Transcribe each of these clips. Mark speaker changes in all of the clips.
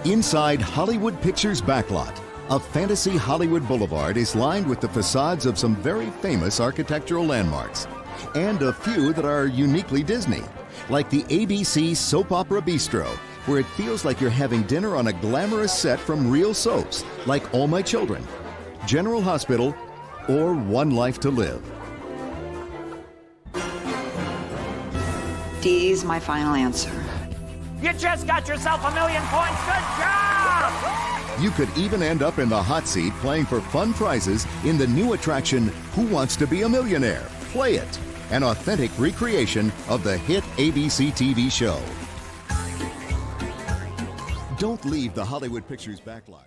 Speaker 1: Inside Hollywood Pictures' backlot, a fantasy Hollywood boulevard is lined with the facades of some very famous architectural landmarks, and a few that are uniquely Disney, like the ABC Soap Opera Bistro, where it feels like you're having dinner on a glamorous set from real soaps, like All My Children, General Hospital, or One Life to Live.
Speaker 2: D is my final answer.
Speaker 3: You just got yourself 1,000,000 points. Good job!
Speaker 1: You could even end up in the hot seat playing for fun prizes in the new attraction, Who Wants to Be a Millionaire? Play It, an authentic recreation of the hit ABC TV show. Don't leave the Hollywood Pictures backlot.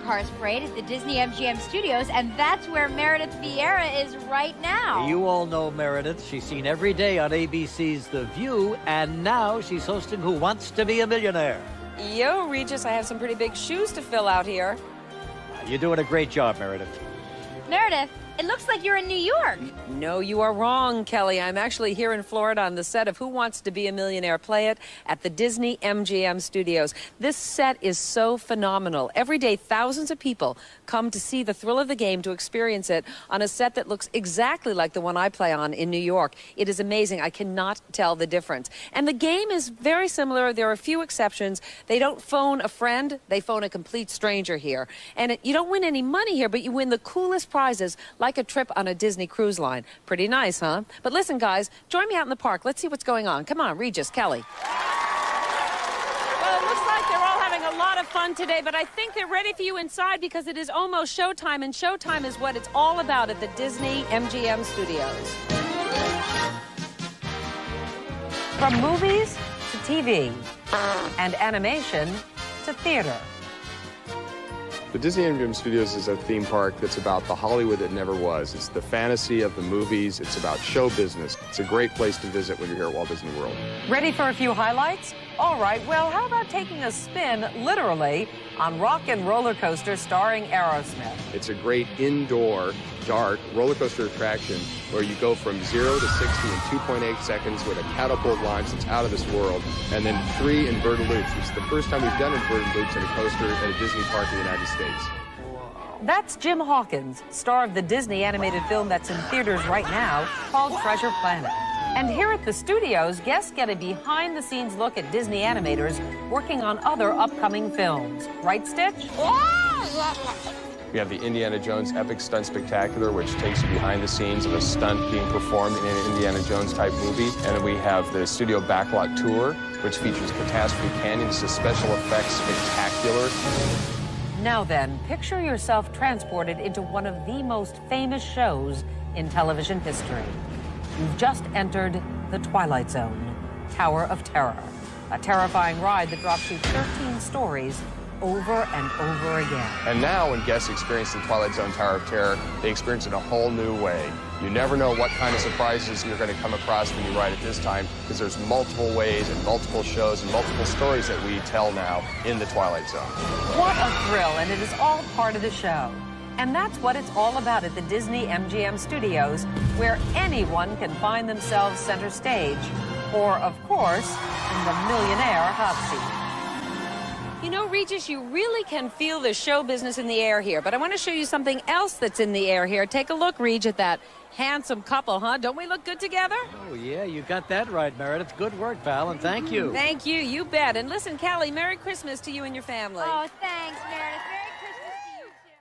Speaker 4: Cars Parade at the Disney MGM Studios, and that's where Meredith Vieira is right now.
Speaker 5: You all know Meredith. She's seen every day on ABC's The View, and now she's hosting Who Wants to Be a Millionaire.
Speaker 6: Yo, Regis, I have some pretty big shoes to fill out here.
Speaker 5: You're doing a great job, Meredith.
Speaker 4: Meredith, It looks like you're in New York.
Speaker 6: No, you are wrong, Kelly. I'm actually here in Florida on the set of Who Wants to Be a Millionaire Play It at the Disney MGM Studios. This set is so phenomenal. Every day, thousands of people come to see the thrill of the game, to experience it on a set that looks exactly like the one I play on in New York. It is amazing. I cannot tell the difference. And the game is very similar. There are a few exceptions. They don't phone a friend. They phone a complete stranger here. And you don't win any money here, but you win the coolest prizes, like a trip on a Disney cruise line. Pretty nice, huh? But listen, guys, join me out in the park. Let's see what's going on. Come on, Regis, Kelly. Well, it looks like they're all having a lot of fun today, but I think they're ready for you inside because it is almost showtime, and showtime is what it's all about at the Disney MGM Studios. From movies to TV and animation to theater.
Speaker 2: The Disney MGM Studios is a theme park that's about the Hollywood that never was. It's the fantasy of the movies. It's about show business. It's a great place to visit when you're here at Walt Disney World.
Speaker 6: Ready for a few highlights? All right, well, how about taking a spin, literally, on Rock and Roller Coaster starring Aerosmith?
Speaker 2: It's a great indoor, dark roller coaster attraction where you go from 0 to 60 in 2.8 seconds with a catapult launch that's out of this world, and then 3 inverted loops. It's the first time we've done inverted loops in a coaster at a Disney park in the United States.
Speaker 6: That's Jim Hawkins, star of the Disney animated film that's in theaters right now called Treasure Planet. And here at the studios, guests get a behind-the-scenes look at Disney animators working on other upcoming films. Right, Stitch?
Speaker 2: We have the Indiana Jones Epic Stunt Spectacular, which takes you behind the scenes of a stunt being performed in an Indiana Jones type movie. And then we have the Studio Backlot Tour, which features Catastrophe Canyon. It's a special effects spectacular.
Speaker 6: Now then, picture yourself transported into one of the most famous shows in television history. You've just entered the Twilight Zone, Tower of Terror, a terrifying ride that drops you 13 stories over and over again.
Speaker 2: And now when guests experience the Twilight Zone Tower of Terror, they experience it in a whole new way. You never know what kind of surprises you're going to come across when you ride it this time, because there's multiple ways and multiple shows and multiple stories that we tell now in the Twilight Zone.
Speaker 6: What a thrill, and it is all part of the show. And that's what it's all about at the Disney MGM Studios, where anyone can find themselves center stage, or, of course, in the millionaire hot seat. You know, Regis, you really can feel the show business in the air here, but I want to show you something else that's in the air here. Take a look, Reg, at that handsome couple, huh? Don't we look good together?
Speaker 5: Oh, yeah, you got that right, Meredith. Good work, pal, and thank you.
Speaker 6: Thank you. You bet. And listen, Callie, Merry Christmas to you and your family.
Speaker 4: Oh, thanks, Meredith. Merry Christmas to you, too.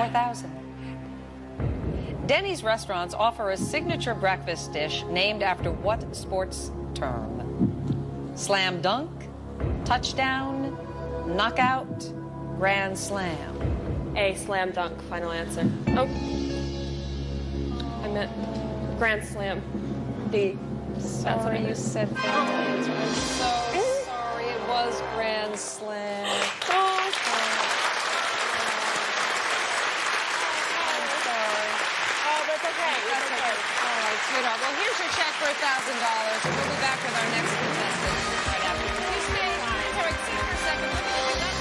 Speaker 6: 4,000. Denny's restaurants offer a signature breakfast dish named after what sports term? Slam dunk, touchdown, knockout, grand slam.
Speaker 7: A, slam dunk, final answer. Oh, I meant grand slam. B.
Speaker 6: Sorry, you said fantastic. I'm so sorry. It was grand slam.
Speaker 7: Oh, that's okay. That's okay.
Speaker 6: All right, sweetheart. Well, here's your check for $1,000. We'll be back with our next contestant right after. Can you stay? Sorry, see you for a second. Let me look at that.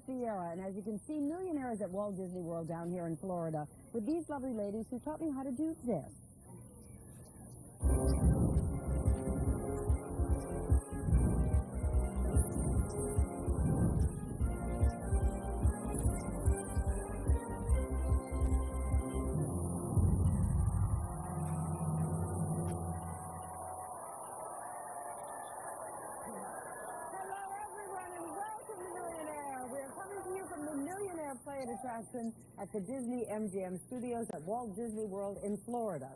Speaker 8: Vieira, and as you can see, Millionaire is at Walt Disney World down here in Florida with these lovely ladies who taught me how to do this. Play It attraction at the Disney MGM Studios at Walt Disney World in Florida.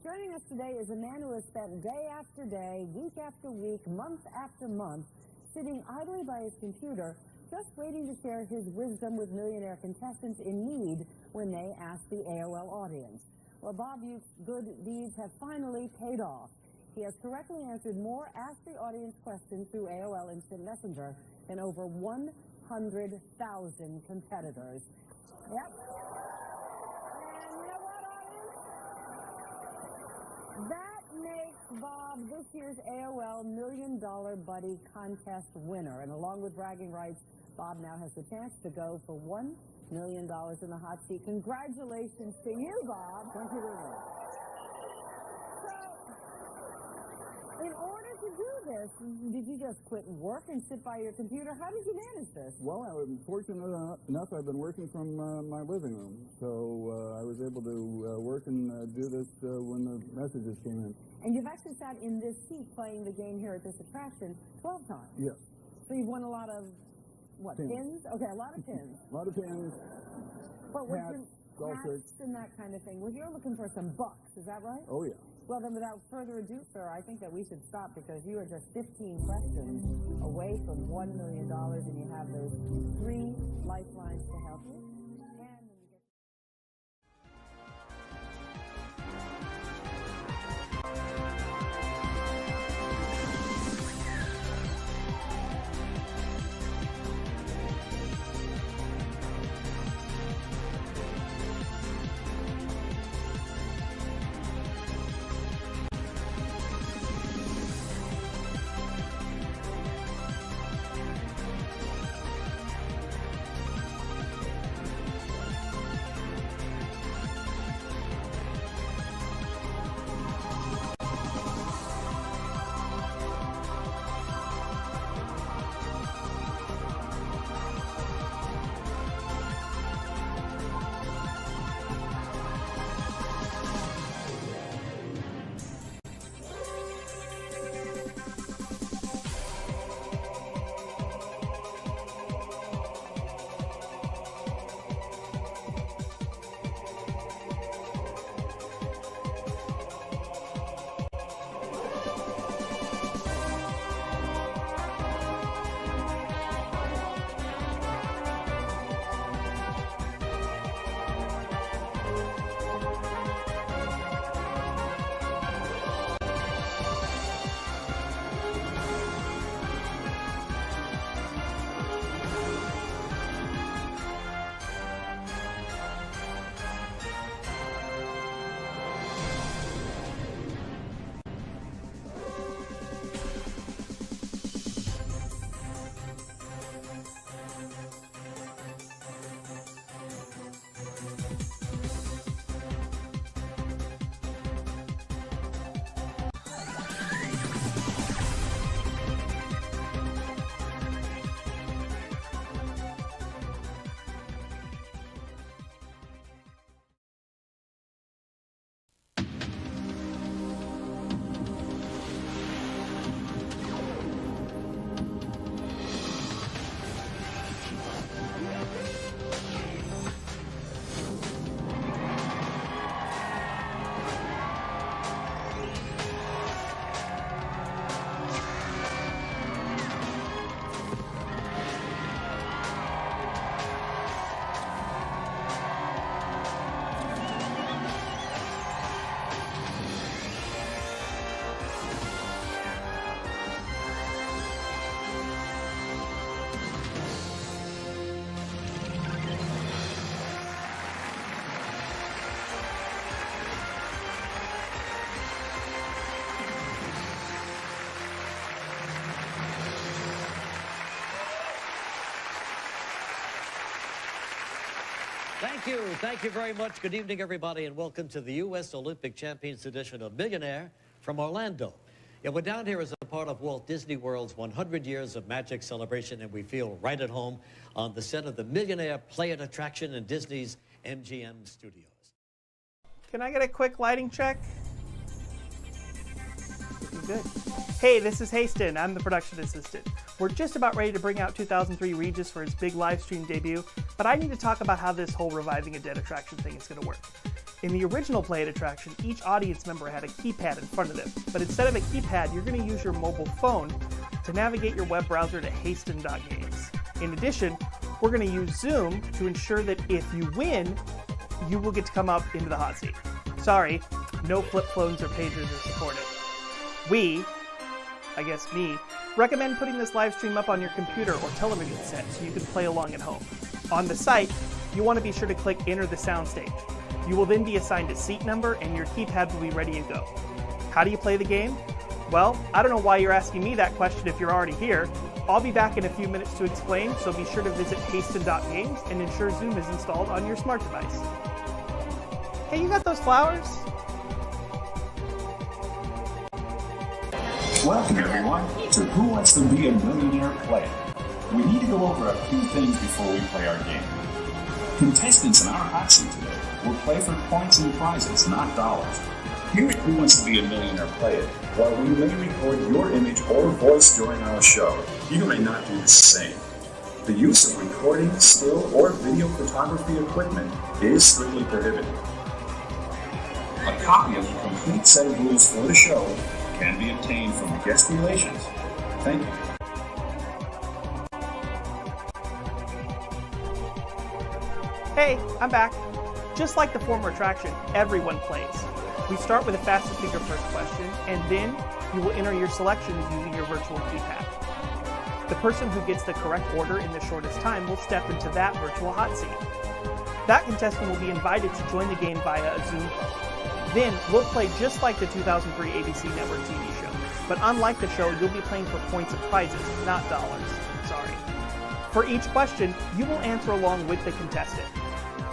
Speaker 8: Joining us today is a man who has spent day after day, week after week, month after month, sitting idly by his computer, just waiting to share his wisdom with millionaire contestants in need when they ask the AOL audience. Well, Bob Uke's good deeds have finally paid off. He has correctly answered more Ask the Audience questions through AOL Instant Messenger than over 100,000 competitors. Yep. And you know what, audience? That makes Bob this year's AOL Million Dollar Buddy Contest winner. And along with bragging rights, Bob now has the chance to go for $1 million in the hot seat. Congratulations to you, Bob. Thank you very much. In order to do this, did you just quit work and sit by your computer? How did you manage this?
Speaker 9: Well, I was fortunate enough I've been working from my living room, so I was able to work and do this when the messages came in.
Speaker 8: And you've actually sat in this seat playing the game here at this attraction 12 times.
Speaker 9: Yes.
Speaker 8: So you've won a lot of, what, pins? Okay, a lot of pins.
Speaker 9: A lot of pins, hats,
Speaker 8: and that kind of thing. Well, you're looking for some bucks, is that right?
Speaker 9: Oh, yeah.
Speaker 8: Well, then, without further ado, sir, I think that we should stop because you are just 15 questions away from $1 million, and you have those 3 lifelines to help you. And when you get
Speaker 5: Thank you very much. Good evening, everybody, and welcome to the U.S. Olympic Champions edition of Millionaire from Orlando. Yeah, we're down here as a part of Walt Disney World's 100 Years of Magic celebration, and we feel right at home on the set of the Millionaire Play It attraction in Disney's MGM Studios.
Speaker 10: Can I get a quick lighting check? Looking good. Hey, this is Haston. I'm the production assistant. We're just about ready to bring out 2003 Regis for his big live stream debut, but I need to talk about how this whole Reviving a Dead attraction thing is going to work. In the original Play It attraction, each audience member had a keypad in front of them, but instead of a keypad, you're going to use your mobile phone to navigate your web browser to haston.games. In addition, we're going to use Zoom to ensure that if you win, you will get to come up into the hot seat. Sorry, no flip phones or pagers are supported. We, I guess me, recommend putting this live stream up on your computer or television set so you can play along at home. On the site, you want to be sure to click Enter the Soundstage. You will then be assigned a seat number and your keypad will be ready to go. How do you play the game? Well, I don't know why you're asking me that question if you're already here. I'll be back in a few minutes to explain, so be sure to visit haston.games and ensure Zoom is installed on your smart device. Hey, you got those flowers?
Speaker 11: Welcome everyone to Who Wants to Be a Millionaire Play It. We need to go over a few things before we play our game. Contestants in our hot seat today will play for points and prizes, not dollars. Here at Who Wants to Be a Millionaire Play It, while we may record your image or voice during our show, you may not do the same. The use of recording, still, or video photography equipment is strictly prohibited. A copy of the complete set of rules for the show can be obtained from Guest Relations. Thank you.
Speaker 10: Hey, I'm back. Just like the former attraction, everyone plays. We start with a fastest figure first question, and then you will enter your selections using your virtual keypad. The person who gets the correct order in the shortest time will step into that virtual hot seat. That contestant will be invited to join the game via a Zoom call. Then we'll play just like the 2003 ABC Network TV show. But unlike the show, you'll be playing for points and prizes, not dollars. Sorry. For each question, you will answer along with the contestant.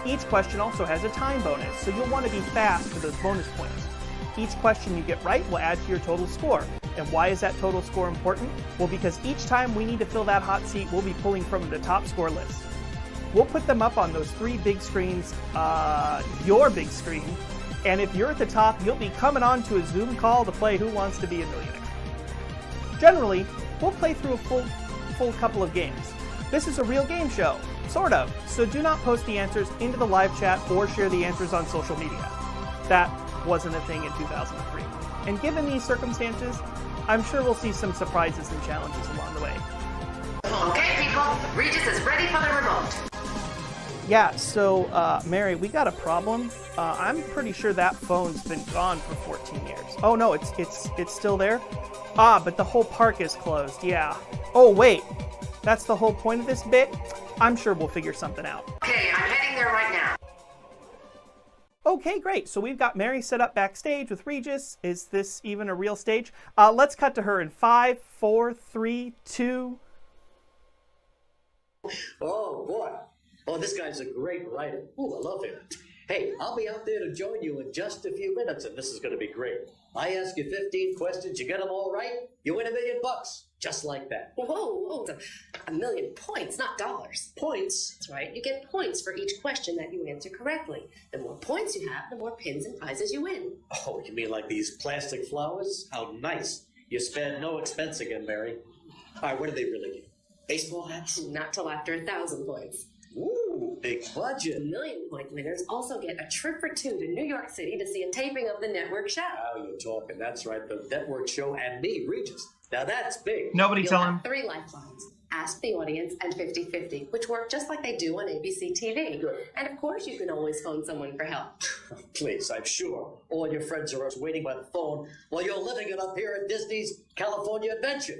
Speaker 10: Each question also has a time bonus, so you'll want to be fast for those bonus points. Each question you get right will add to your total score. And why is that total score important? Well, because each time we need to fill that hot seat, we'll be pulling from the top score list. We'll put them up on those 3 big screens, your big screen, and if you're at the top, you'll be coming on to a Zoom call to play Who Wants to Be a Millionaire. Generally, we'll play through a full couple of games. This is a real game show, sort of, so do not post the answers into the live chat or share the answers on social media. That wasn't a thing in 2003. And given these circumstances, I'm sure we'll see some surprises and challenges along the way.
Speaker 12: Okay, people, Regis is ready for the remote.
Speaker 10: Yeah, so, Mary, we got a problem. I'm pretty sure that phone's been gone for 14 years. Oh, no, it's still there? Ah, but the whole park is closed, yeah. Oh, wait, that's the whole point of this bit? I'm sure we'll figure something out.
Speaker 12: Okay, I'm heading there right now.
Speaker 10: Okay, great. So we've got Mary set up backstage with Regis. Is this even a real stage? Let's cut to her in 5, 4, 3, 2...
Speaker 5: Oh, boy. Oh, this guy's a great writer. Ooh, I love him. Hey, I'll be out there to join you in just a few minutes, and this is going to be great. I ask you 15 questions, you get them all right, you win $1 million. Just like that.
Speaker 12: Whoa, $1 million points, not dollars.
Speaker 5: Points?
Speaker 12: That's right. You get points for each question that you answer correctly. The more points you have, the more pins and prizes you win.
Speaker 5: Oh, you mean like these plastic flowers? How nice. You spared no expense again, Mary. All right, what do they really do? Baseball hats?
Speaker 12: Not till after 1,000 points.
Speaker 5: Ooh, big budget.
Speaker 12: 1 million point winners also get a trip for 2 to New York City to see a taping of the network show.
Speaker 5: Now you're talking. That's right, the network show and me, Regis. Now that's big.
Speaker 10: Nobody tell him.
Speaker 12: Have 3 lifelines. Ask the Audience and 50-50, which work just like they do on ABC TV.
Speaker 5: Good.
Speaker 12: And of course you can always phone someone for help.
Speaker 5: Please, I'm sure all your friends are waiting by the phone while you're living it up here at Disney's California Adventure.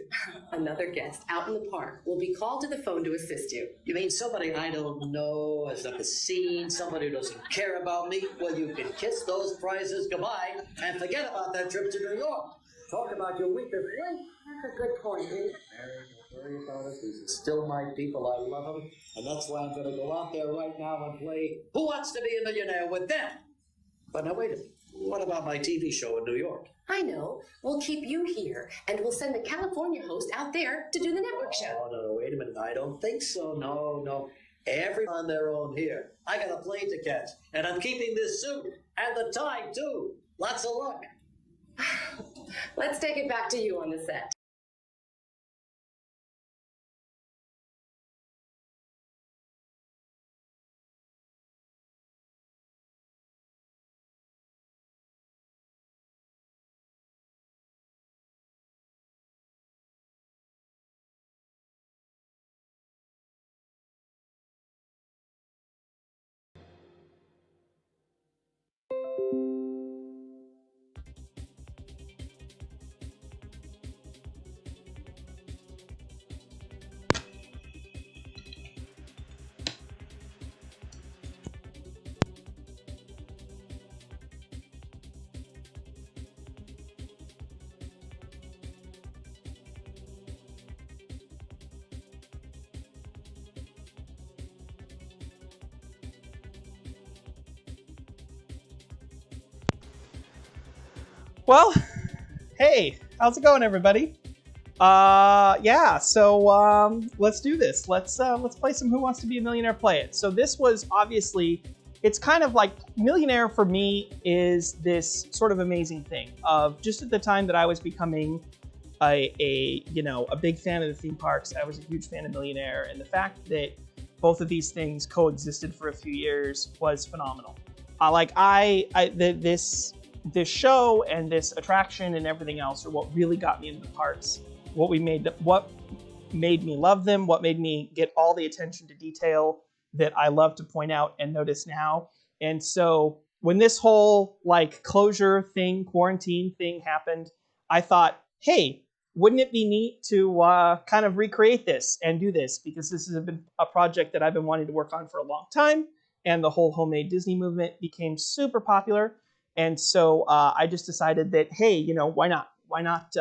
Speaker 12: Another guest out in the park will be called to the phone to assist you.
Speaker 5: You mean somebody I don't know, has never seen, somebody who doesn't care about me? Well, you can kiss those prizes goodbye and forget about that trip to New York. talk about your weakest link. That's a good point, Pete. Mary, don't worry about it. These are still my people. I love them. And that's why I'm going to go out there right now and play Who Wants to Be a Millionaire with them. But now, wait a minute. What about my TV show in New York?
Speaker 12: I know. We'll keep you here, and we'll send the California host out there to do the network show.
Speaker 5: Oh, no, wait a minute. I don't think so. No. Everyone on their own here. I got a plane to catch, and I'm keeping this suit and the tie, too. Lots of luck.
Speaker 12: Let's take it back to you on the set.
Speaker 10: Well, hey, how's it going, everybody? Yeah, so let's do this. Let's play some Who Wants to Be a Millionaire Play It. So this was obviously, it's kind of like Millionaire for me is this sort of amazing thing of just at the time that I was becoming a big fan of the theme parks. I was a huge fan of Millionaire, and the fact that both of these things coexisted for a few years was phenomenal. This show and this attraction and everything else are what really got me into the parks. What made me love them, what made me get all the attention to detail that I love to point out and notice now. And so when this whole closure thing, quarantine thing happened, I thought, hey, wouldn't it be neat to kind of recreate this and do this? Because this has been a project that I've been wanting to work on for a long time. And the whole homemade Disney movement became super popular. And so I just decided that, hey, why not? Why not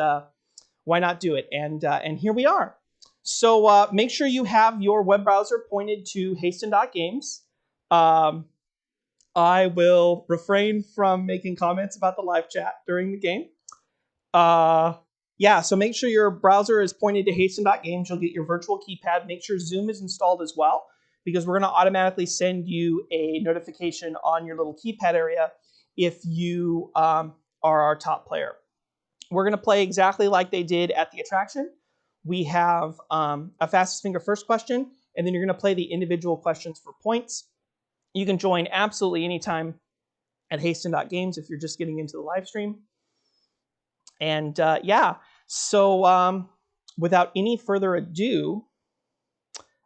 Speaker 10: do it? And here we are. So make sure you have your web browser pointed to Hasten.games. I will refrain from making comments about the live chat during the game. So make sure your browser is pointed to Hasten.games. You'll get your virtual keypad. Make sure Zoom is installed as well, because we're going to automatically send you a notification on your little keypad area if you are our top player. We're going to play exactly like they did at the attraction. We have a fastest finger first question, and then you're going to play the individual questions for points. You can join absolutely anytime at Hasten.games if you're just getting into the live stream. And so without any further ado,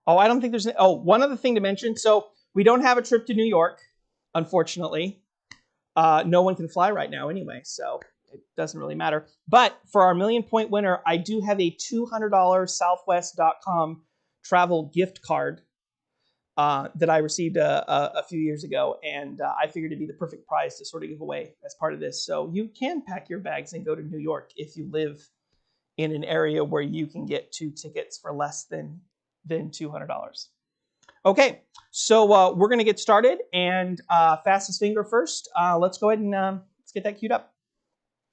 Speaker 10: I don't think there's, one other thing to mention. So we don't have a trip to New York, unfortunately. No one can fly right now anyway, so it doesn't really matter. But for our 1,000,000-point winner, I do have a $200 Southwest.com travel gift card that I received a few years ago, and I figured it'd be the perfect prize to sort of give away as part of this. So you can pack your bags and go to New York if you live in an area where you can get 2 tickets for less than $200. Okay, so we're going to get started, and fastest finger first. Let's go ahead and let's get that queued up.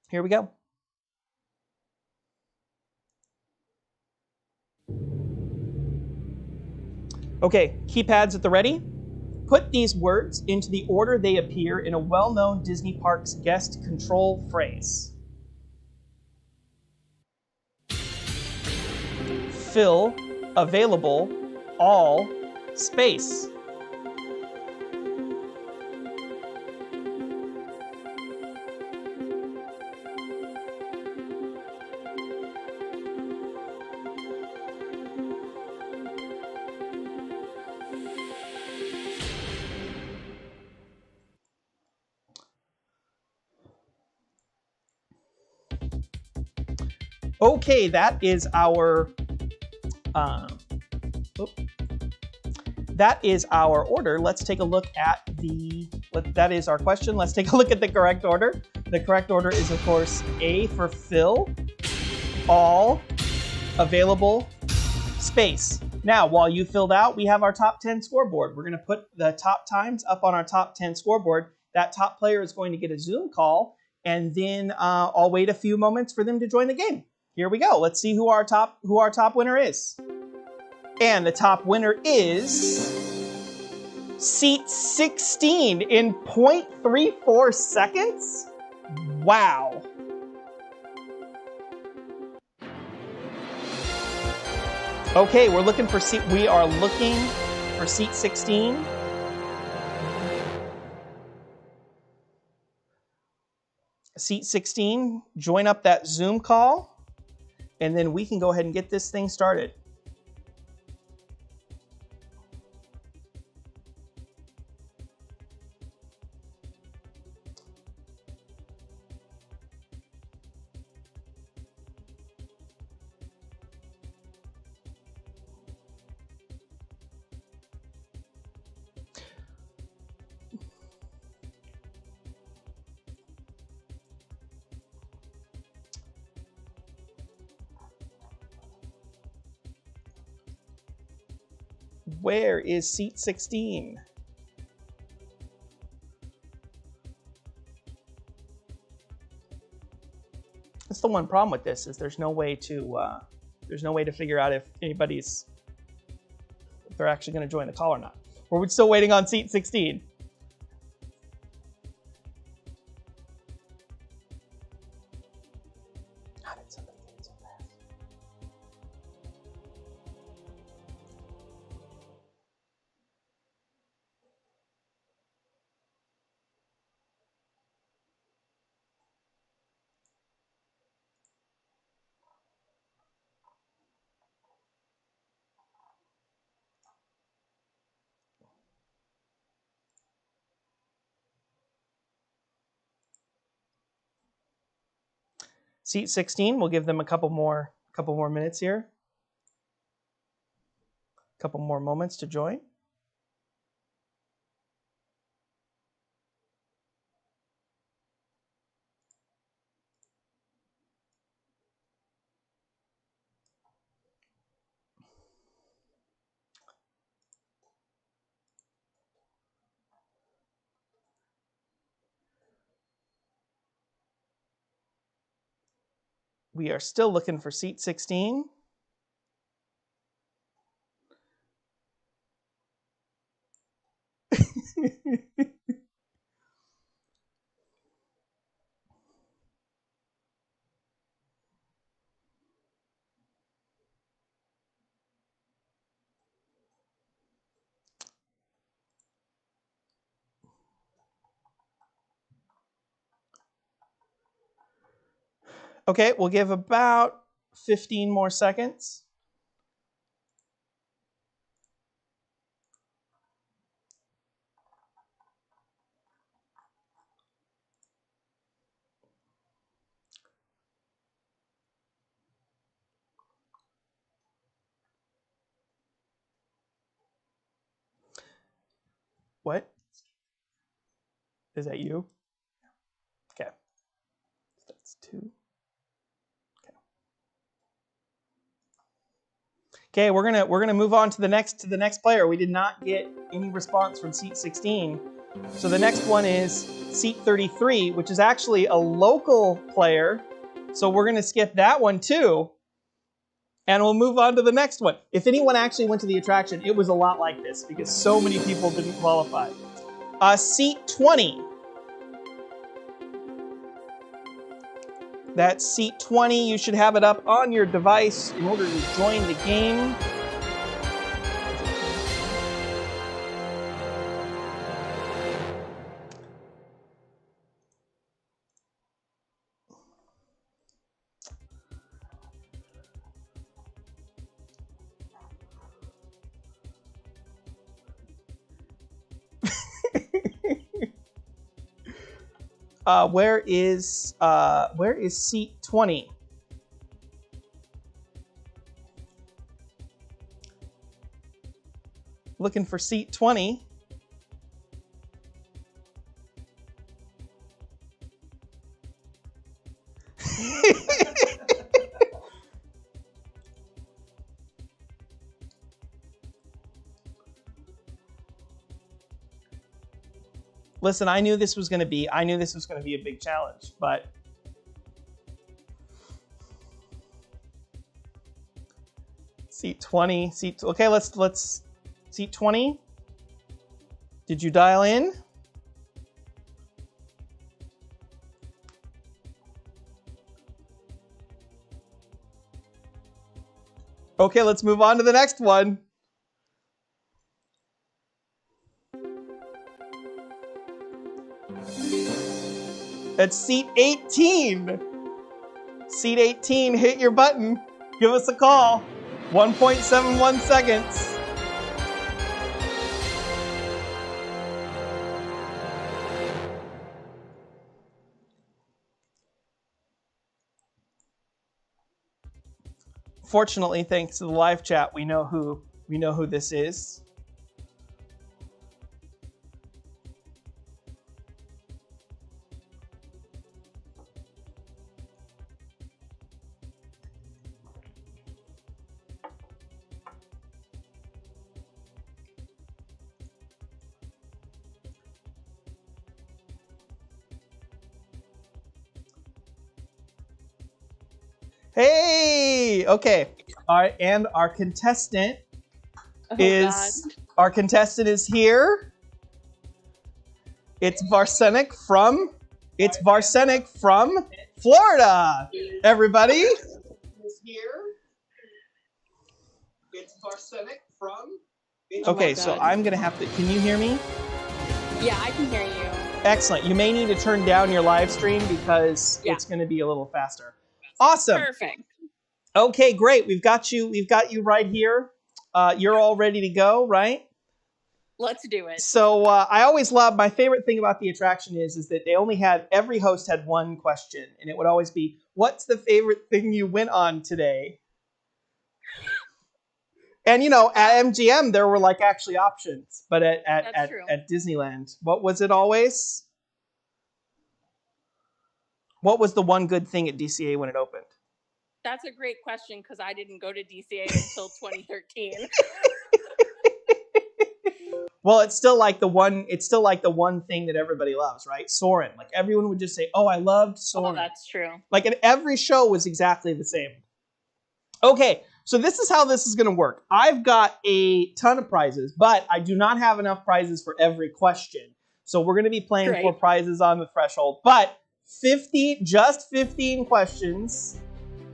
Speaker 10: Here we go. Okay, keypads at the ready. Put these words into the order they appear in a well-known Disney Parks guest control phrase. Fill, available, all, space. Okay, that is our that is our order. Let's take a look at that is our question. Let's take a look at the correct order. The correct order is, of course, A for fill, all, available, space. Now, while you filled out, we have our top 10 scoreboard. We're going to put the top times up on our top 10 scoreboard. That top player is going to get a Zoom call, and then I'll wait a few moments for them to join the game. Here we go. Let's see who our top winner is. And the top winner is seat 16 in 0.34 seconds. Wow. Okay, we are looking for seat 16. Seat 16, join up that Zoom call, and then we can go ahead and get this thing started. Where is seat 16? That's the one problem with this, is there's no way to figure out if they're actually going to join the call or not. We're still waiting on seat 16. How did somebody get it so fast? Seat 16, we'll give them a couple more minutes here. A couple more moments to join. We are still looking for seat 16. Okay, we'll give about 15 more seconds. What? Is that you? Okay. That's 2. Okay, we're gonna move on to the next player. We did not get any response from seat 16. So the next one is seat 33, which is actually a local player. So we're gonna skip that one too. And we'll move on to the next one. If anyone actually went to the attraction, it was a lot like this because so many people didn't qualify. Seat 20. That's seat 20. You should have it up on your device in order to join the game. Where is seat 20? looking for seat 20. Listen, I knew this was going to be a big challenge, but seat 20, okay, let's seat 20. Did you dial in? Okay, let's move on to the next one. It's seat 18. Seat 18, hit your button. Give us a call. 1.71 seconds. Fortunately, thanks to the live chat, we know who this is. Hey, okay. All right, and our contestant is here. It's Varsenic from Florida. Everybody. Is here. It's Varsenic from. Okay, so I'm gonna have to. Can you hear me?
Speaker 7: Yeah, I can hear you.
Speaker 10: Excellent. You may need to turn down your live stream because it's going to be a little faster. Awesome.
Speaker 7: Perfect.
Speaker 10: Okay, great. We've got you right here. You're all ready to go, right?
Speaker 7: Let's do it.
Speaker 10: So I always love, my favorite thing about the attraction is that every host had one question, and it would always be, what's the favorite thing you went on today? And at MGM there were actually options, but at Disneyland, what was it always? What was the one good thing at DCA when it opened?
Speaker 7: That's a great question because I didn't go to DCA until 2013.
Speaker 10: Well, it's still the one thing that everybody loves, right? Soarin'. Everyone would just say, "Oh, I loved Soarin'."
Speaker 7: Oh, that's true.
Speaker 10: And every show was exactly the same. Okay, so this is how this is going to work. I've got a ton of prizes, but I do not have enough prizes for every question. So we're going to be playing for prizes on the threshold, but 15 questions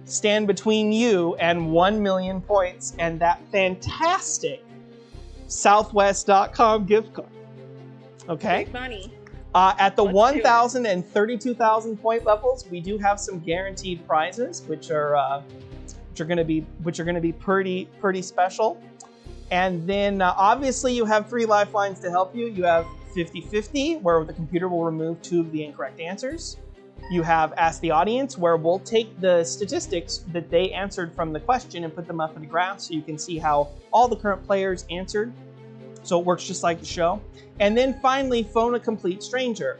Speaker 10: stand between you and 1 million points and that fantastic Southwest.com gift card. Okay?
Speaker 7: Big money.
Speaker 10: At the 1,000 and 32,000 point levels, we do have some guaranteed prizes, which are going to be pretty special. And then obviously you have 3 lifelines to help you. You have 50-50, where the computer will remove 2 of the incorrect answers. You have Ask the Audience, where we'll take the statistics that they answered from the question and put them up in a graph so you can see how all the current players answered. So it works just like the show. And then finally, Phone a Complete Stranger.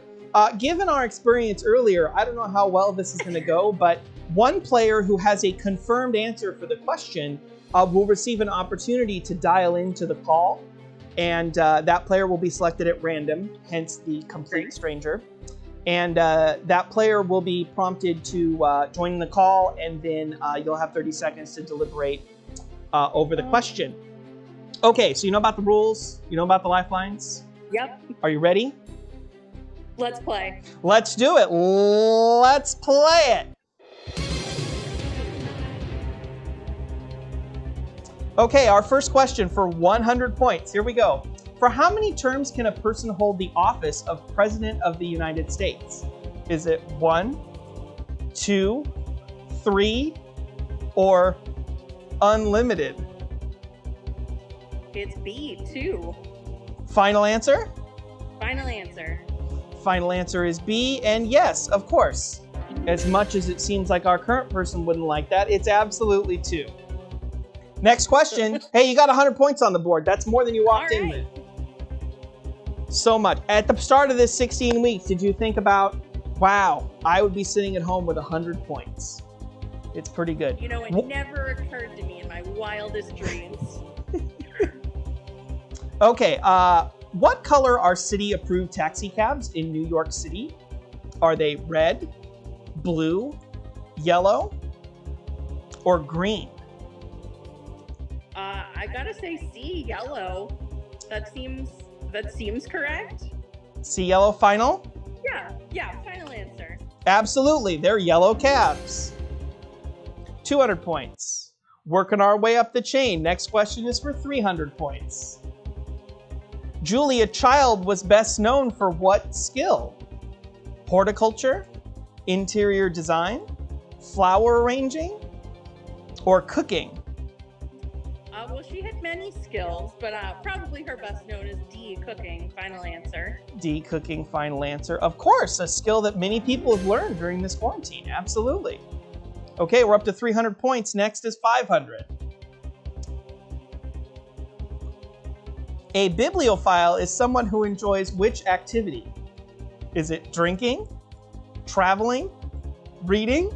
Speaker 10: Given our experience earlier, I don't know how well this is going to go, but one player who has a confirmed answer for the question will receive an opportunity to dial into the call. And that player will be selected at random, hence the complete stranger. And that player will be prompted to join the call, and then you'll have 30 seconds to deliberate over the question. Okay, so you know about the rules? You know about the lifelines?
Speaker 7: Yep.
Speaker 10: Are you ready?
Speaker 7: Let's play.
Speaker 10: Let's do it. Let's play it. Okay, our first question for 100 points. Here we go. For how many terms can a person hold the office of President of the United States? Is it 1, 2, 3, or unlimited?
Speaker 7: It's B, 2.
Speaker 10: Final answer?
Speaker 7: Final answer.
Speaker 10: Final answer is B, and yes, of course. As much as it seems like our current person wouldn't like that, it's absolutely 2. Next question. Hey, you got 100 points on the board. That's more than you walked in with. So much. At the start of this 16 weeks, did you think about, wow, I would be sitting at home with 100 points? It's pretty good.
Speaker 13: You know, it never occurred to me in my wildest dreams.
Speaker 10: Okay, what color are city-approved taxi cabs in New York City? Are they red, blue, yellow, or green?
Speaker 13: I gotta say C, yellow. That seems correct.
Speaker 10: C, yellow, final?
Speaker 13: Yeah, final answer.
Speaker 10: Absolutely, they're yellow cabs. 200 points. Working our way up the chain. Next question is for 300 points. Julia Child was best known for what skill? Horticulture, interior design, flower arranging, or cooking?
Speaker 13: Well, she had many skills, but probably her best known is D, cooking. Final answer.
Speaker 10: D, cooking, final answer. Of course, a skill that many people have learned during this quarantine. Absolutely. Okay, we're up to 300 points. Next is 500. A bibliophile is someone who enjoys which activity? Is it drinking, traveling, reading,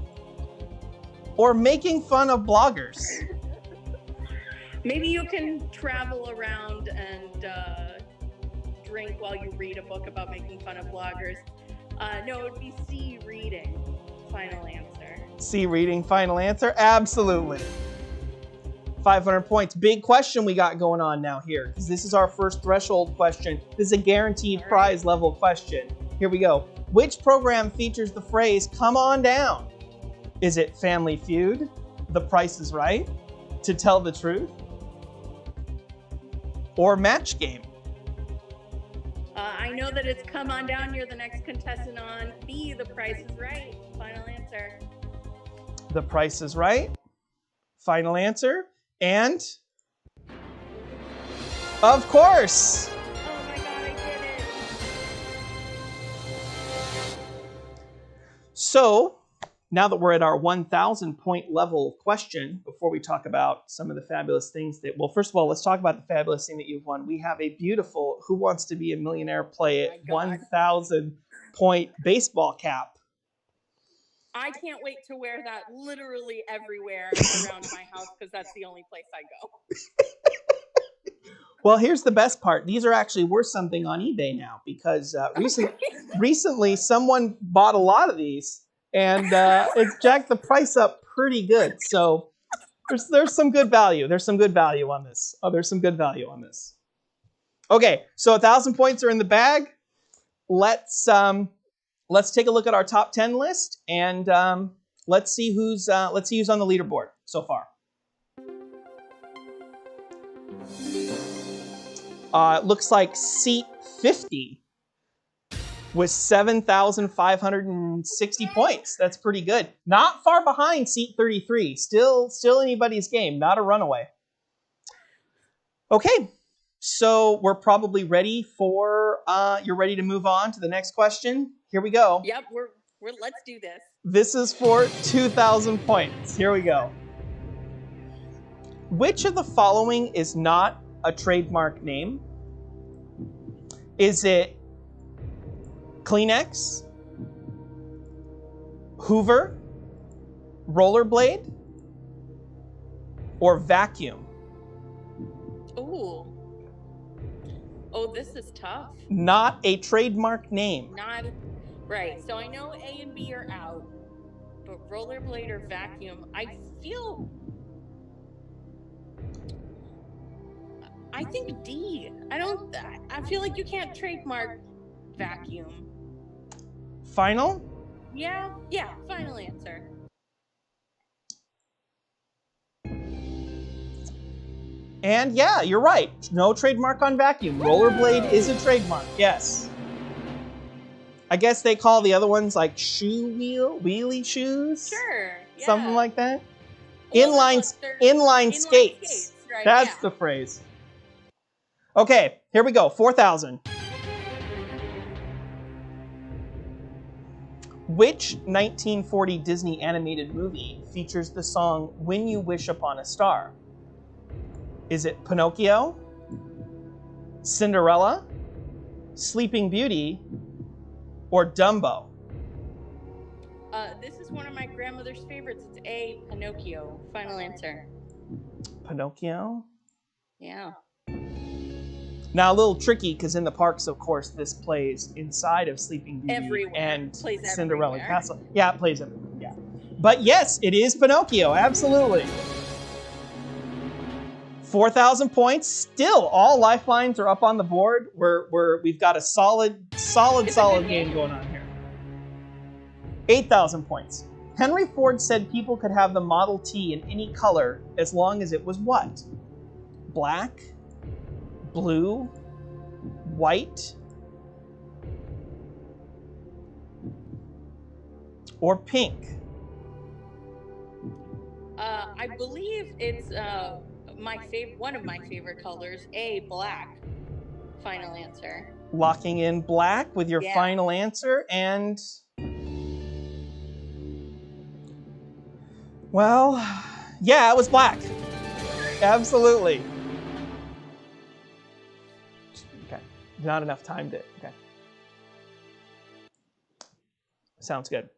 Speaker 10: or making fun of bloggers?
Speaker 13: Maybe you can travel around and drink while you read a book about making fun of bloggers. No, it would be C, reading. Final answer.
Speaker 10: C, reading, final answer. Absolutely. 500 points. Big question we got going on now here, because this is our first threshold question. This is a guaranteed prize level question. Here we go. Which program features the phrase, "come on down"? Is it Family Feud, The Price is Right, To Tell the Truth, or Match Game?
Speaker 13: I know that it's come on down. You're the next contestant on. B, The Price is Right. Final answer.
Speaker 10: The Price is Right. Final answer. And of course.
Speaker 13: Oh my God, I did it.
Speaker 10: So now that we're at our 1,000 point level question, before we talk about some of the fabulous things that, well, first of all, let's talk about the fabulous thing that you've won. We have a beautiful Who Wants to Be a Millionaire Play It 1,000 point baseball cap.
Speaker 13: I can't wait to wear that literally everywhere around my house because that's the only place I go.
Speaker 10: Well, here's the best part. These are actually worth something on eBay now because recently someone bought a lot of these and it's jacked the price up pretty good. So there's some good value. There's some good value on this. There's some good value on this. Okay, so 1,000 points are in the bag. Let's take a look at our top 10 list and let's see who's on the leaderboard so far. It looks like seat 50 with 7,560 points. That's pretty good. Not far behind seat 33. Still anybody's game. Not a runaway. Okay, so we're probably ready for. You're ready to move on to the next question. Here we go.
Speaker 13: Yep, we're let's do this.
Speaker 10: This is for 2,000 points. Here we go. Which of the following is not a trademark name? Is it Kleenex, Hoover, Rollerblade, or Vacuum?
Speaker 13: Ooh. Oh, this is tough.
Speaker 10: Not a trademark name.
Speaker 13: Not right. So I know A and B are out, but Rollerblade or Vacuum, I think D. I feel like you can't trademark Vacuum.
Speaker 10: Final?
Speaker 13: Yeah, final answer.
Speaker 10: And yeah, you're right. No trademark on Vacuum. Rollerblade is a trademark, yes. I guess they call the other ones like wheelie shoes?
Speaker 13: Sure, yeah.
Speaker 10: Something like that?
Speaker 13: Well,
Speaker 10: Inline skates.
Speaker 13: Right,
Speaker 10: That's the phrase. Okay, here we go. 4,000. Which 1940 Disney animated movie features the song When You Wish Upon a Star? Is it Pinocchio, Cinderella, Sleeping Beauty, or Dumbo?
Speaker 13: This is one of my grandmother's favorites. It's A, Pinocchio. Final answer.
Speaker 10: Pinocchio?
Speaker 13: Yeah.
Speaker 10: Now, a little tricky, because in the parks, of course, this plays inside of Sleeping Beauty
Speaker 13: Everywhere.
Speaker 10: and
Speaker 13: Plays
Speaker 10: Cinderella
Speaker 13: everywhere.
Speaker 10: Castle. Yeah, it plays everywhere, yeah. But yes, it is Pinocchio, absolutely. 4,000 points. Still, all lifelines are up on the board. We've got a solid game going on here. 8,000 points. Henry Ford said people could have the Model T in any color as long as it was what? Black, blue, white, or pink?
Speaker 13: I believe it's one of my favorite colors, A, black. Final answer.
Speaker 10: Locking in black with your final answer, and well, yeah, it was black. Absolutely. Okay, not enough time to, okay. Sounds good.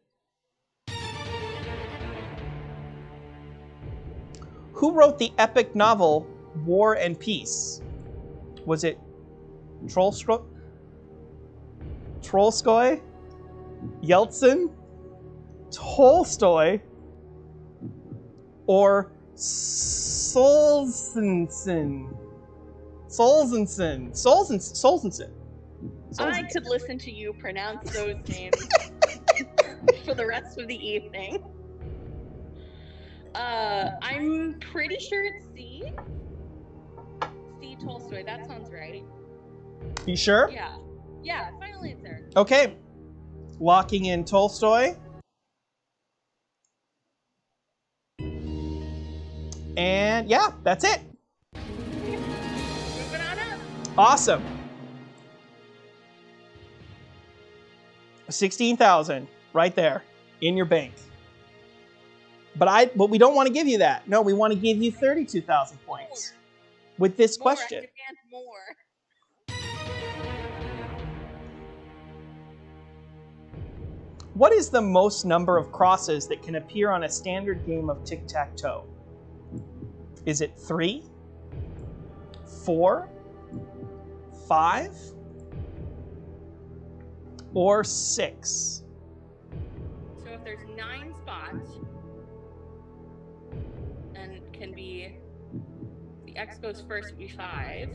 Speaker 10: Who wrote the epic novel War and Peace? Was it Tolstoy, Yeltsin, Tolstoy, or Solzhenitsyn?
Speaker 13: I could listen to you pronounce those names for the rest of the evening. I'm pretty sure it's C. C. Tolstoy. That sounds right.
Speaker 10: You sure?
Speaker 13: Yeah. Yeah, final answer.
Speaker 10: Okay. Locking in Tolstoy. And yeah, that's it.
Speaker 13: Moving on up.
Speaker 10: Awesome. 16,000 right there in your bank. But we don't want to give you that. No, we want to give you 32,000 points with this question.
Speaker 13: I demand more.
Speaker 10: What is the most number of crosses that can appear on a standard game of tic-tac-toe? Is it 3, 4, 5, or 6?
Speaker 13: So if there's 9 spots, and can be, the X goes first, would be 5.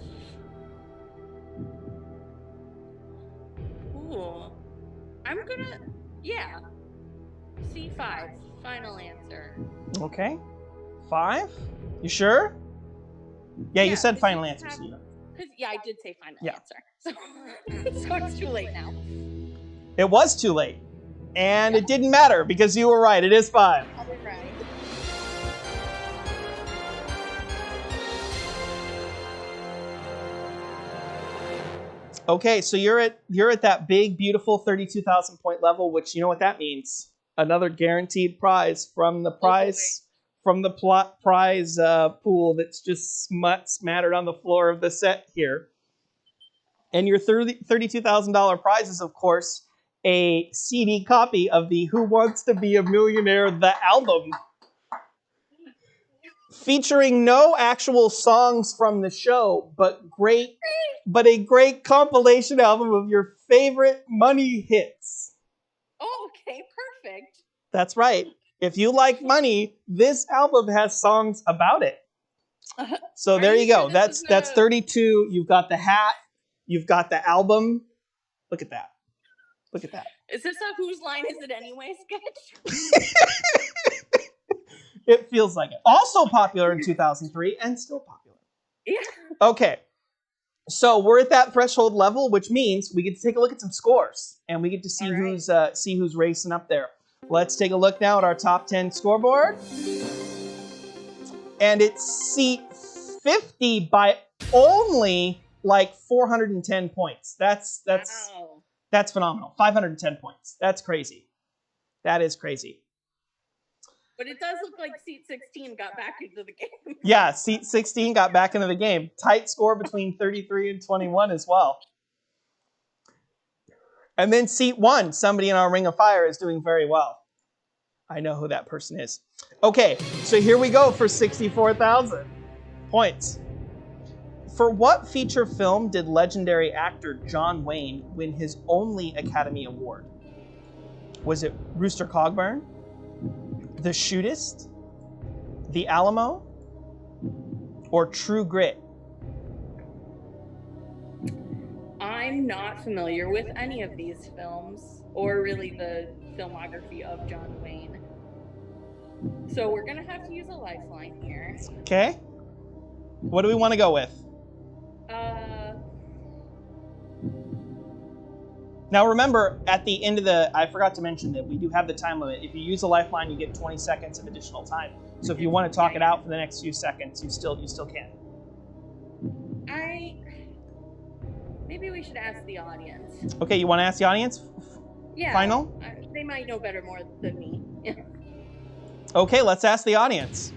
Speaker 13: Ooh. I'm gonna, yeah. C5, final answer.
Speaker 10: Okay. 5? You sure? Yeah, you said final answer.
Speaker 13: Yeah, I did say final
Speaker 10: Yeah.
Speaker 13: answer. So, so it's too late now.
Speaker 10: It was too late. And it didn't matter because you were right. It is 5.
Speaker 13: I was right.
Speaker 10: Okay, so you're at that big, beautiful 32,000 point level, which you know what that means. Another guaranteed prize from the prize pool that's just smattered on the floor of the set here. And your $32,000 prize is, of course, a CD copy of the Who Wants to Be a Millionaire, the album, featuring no actual songs from the show, but a great compilation album of your favorite money hits.
Speaker 13: Oh, okay, perfect.
Speaker 10: That's right. If you like money, this album has songs about it. So there you go. That's 32. You've got the hat. You've got the album. Look at that. Look at that.
Speaker 13: Is this a Whose Line Is It Anyway sketch?
Speaker 10: It feels like it. Also popular in 2003 and still popular.
Speaker 13: Yeah.
Speaker 10: Okay. So we're at that threshold level, which means we get to take a look at some scores and we get to see who's racing up there. Let's take a look now at our top 10 scoreboard. And it's seat 50 by only like 410 points. That's phenomenal. 510 points. That's crazy. That is crazy.
Speaker 13: but it does look like seat 16 got back into the game.
Speaker 10: Yeah, seat 16 got back into the game. Tight score between 33 and 21 as well. And then seat 1, somebody in our Ring of Fire is doing very well. I know who that person is. Okay, so here we go for 64,000 points. For what feature film did legendary actor John Wayne win his only Academy Award? Was it Rooster Cogburn, The Shootist, The Alamo, or True Grit?
Speaker 13: I'm not familiar with any of these films, or really the filmography of John Wayne. So we're going to have to use a lifeline here.
Speaker 10: Okay. What do we want to go with? Now remember, at the end of I forgot to mention that we do have the time limit. If you use a lifeline, you get 20 seconds of additional time. So if you want to talk it out for the next few seconds, you still can.
Speaker 13: Maybe we should ask the audience.
Speaker 10: Okay, you want to ask the audience?
Speaker 13: Yeah.
Speaker 10: Final?
Speaker 13: They might know better more than me.
Speaker 10: Okay, let's ask the audience.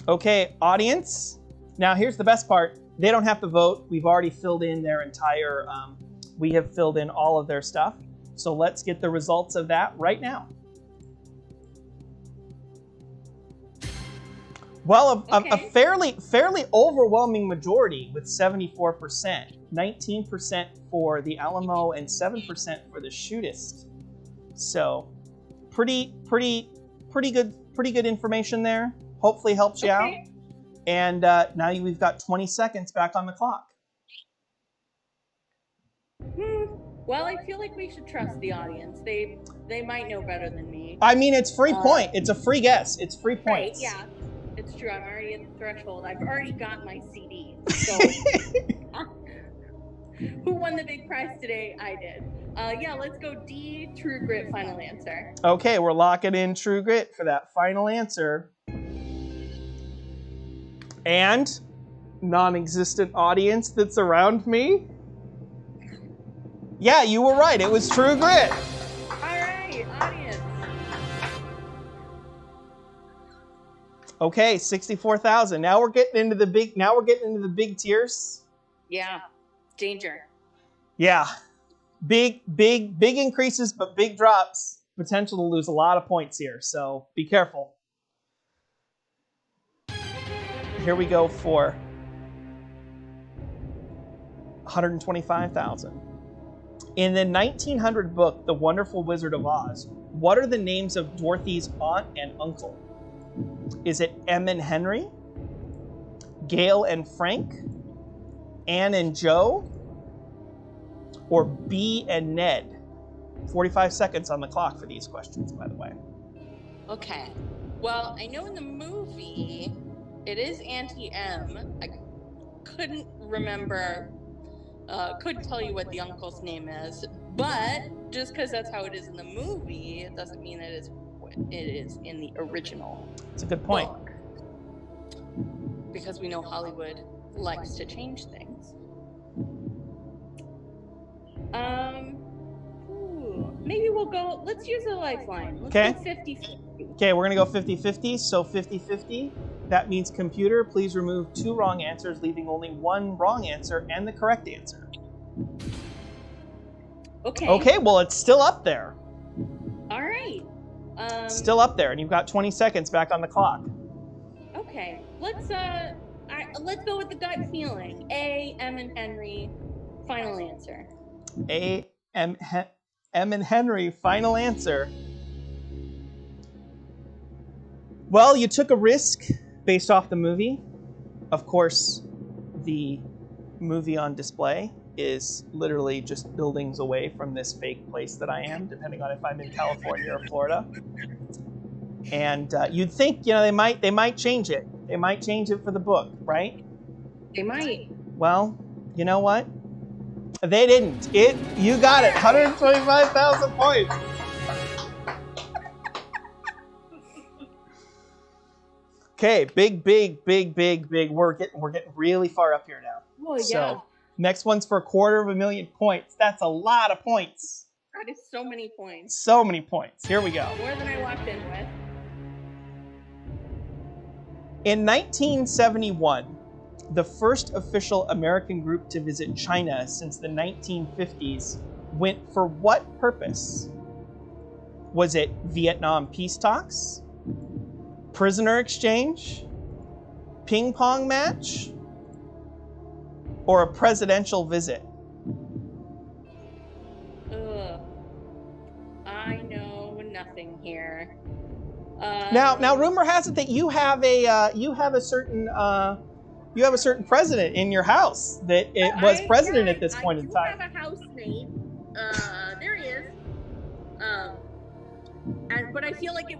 Speaker 10: Okay, audience. Now here's the best part. They don't have to vote. We've already filled in their entire, we have filled in all of their stuff. So let's get the results of that right now. Well, a fairly overwhelming majority with 74%, 19% for The Alamo and 7% for The Shootist. So, pretty good information there. Hopefully helps you out. And now we've got 20 seconds back on the clock.
Speaker 13: Well, I feel like we should trust the audience. They might know better than me.
Speaker 10: I mean, it's free point. It's a free guess. It's free points.
Speaker 13: Right, yeah. It's true. I'm already at the threshold. I've already got my CD. So, who won the big prize today? I did. Yeah, let's go D, True Grit, final answer.
Speaker 10: Okay, we're locking in True Grit for that final answer. And non-existent audience that's around me. Yeah, you were right. It was True Grit.
Speaker 13: All right, audience.
Speaker 10: Okay, 64,000. Now we're getting into the big tiers.
Speaker 13: Yeah, danger.
Speaker 10: Yeah, big increases, but big drops. Potential to lose a lot of points here, so be careful. Here we go for 125,000. In the 1900 book, The Wonderful Wizard of Oz, what are the names of Dorothy's aunt and uncle? Is it Em and Henry, Gail and Frank, Anne and Joe, or Bee and Ned? 45 seconds on the clock for these questions, by the way.
Speaker 13: Okay. Well, I know in the movie it is Auntie M. I couldn't remember, couldn't tell you what the uncle's name is, but just because that's how it is in the movie, it doesn't mean that it is in the original.
Speaker 10: That's a good point.
Speaker 13: Book. Because we know Hollywood likes to change things. Maybe we'll go, let's use a lifeline. Let's go 50-50.
Speaker 10: Okay, we're going to go 50-50. So 50-50, that means computer, please remove 2 wrong answers, leaving only 1 wrong answer and the correct answer.
Speaker 13: Okay.
Speaker 10: Okay, well, it's still up there.
Speaker 13: All right.
Speaker 10: Still up there, and you've got 20 seconds back on the clock.
Speaker 13: Okay, let's go with the gut feeling. A, M and Henry, final answer.
Speaker 10: A, M and Henry, final answer. Well, you took a risk based off the movie. Of course, the movie on display is literally just buildings away from this fake place that I am, depending on if I'm in California or Florida. And you'd think, they might change it. They might change it for the book, right?
Speaker 13: They might.
Speaker 10: Well, you know what? They didn't. You got it. 125,000 points. Okay, big. We're getting really far up here now.
Speaker 13: Oh, yeah.
Speaker 10: So, next one's for 250,000 points. That's a lot of points.
Speaker 13: That is so many points.
Speaker 10: So many points. Here we go.
Speaker 13: More than I walked in with.
Speaker 14: In 1971, the first official American group to visit China since the 1950s went for what purpose? Was it Vietnam peace talks, prisoner exchange, ping pong match, or a presidential visit?
Speaker 13: Ugh. I know nothing here.
Speaker 14: Now, rumor has it that you have a certain president in your house that was president at this point in time.
Speaker 13: I have a housemate. There he is. But I feel like it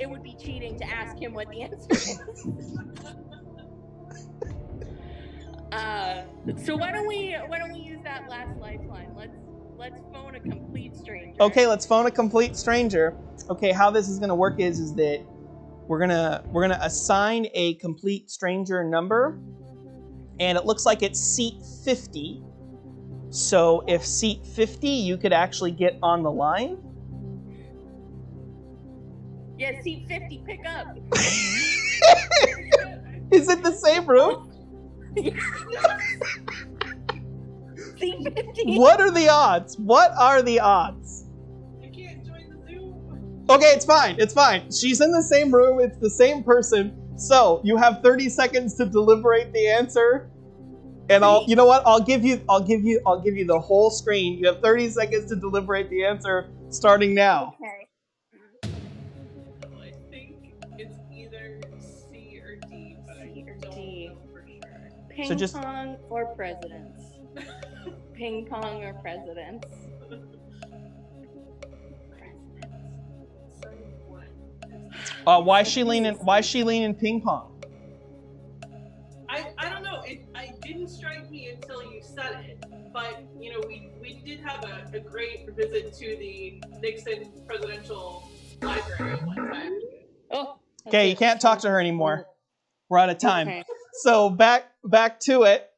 Speaker 13: would be cheating to ask him what the answer is. So why don't we use that last lifeline? Let's phone a complete stranger.
Speaker 14: Okay, let's phone a complete stranger. Okay, how this is going to work is that we're gonna assign a complete stranger number, and it looks like it's seat 50. So if seat 50, you could actually get on the line.
Speaker 13: Yeah, seat 50, pick up.
Speaker 14: Is it the same room?
Speaker 13: Seat 50.
Speaker 14: What are the odds? What are the odds?
Speaker 13: You can't join the Zoom.
Speaker 14: Okay, it's fine. It's fine. She's in the same room. It's the same person. So you have 30 seconds to deliberate the answer. And you know what? I'll give you the whole screen. You have 30 seconds to deliberate the answer starting now.
Speaker 13: Okay.
Speaker 15: I think it's either C or D, but I don't know for sure.
Speaker 14: So
Speaker 13: Pong or presidents? Ping pong or presidents?
Speaker 14: Why is she leaning ping pong?
Speaker 15: I don't know. It didn't strike me until you said it. But we did have a great visit to the Nixon Presidential Library one time.
Speaker 13: Oh.
Speaker 14: Okay, you can't talk to her anymore. We're out of time.
Speaker 13: Okay.
Speaker 14: So back to it.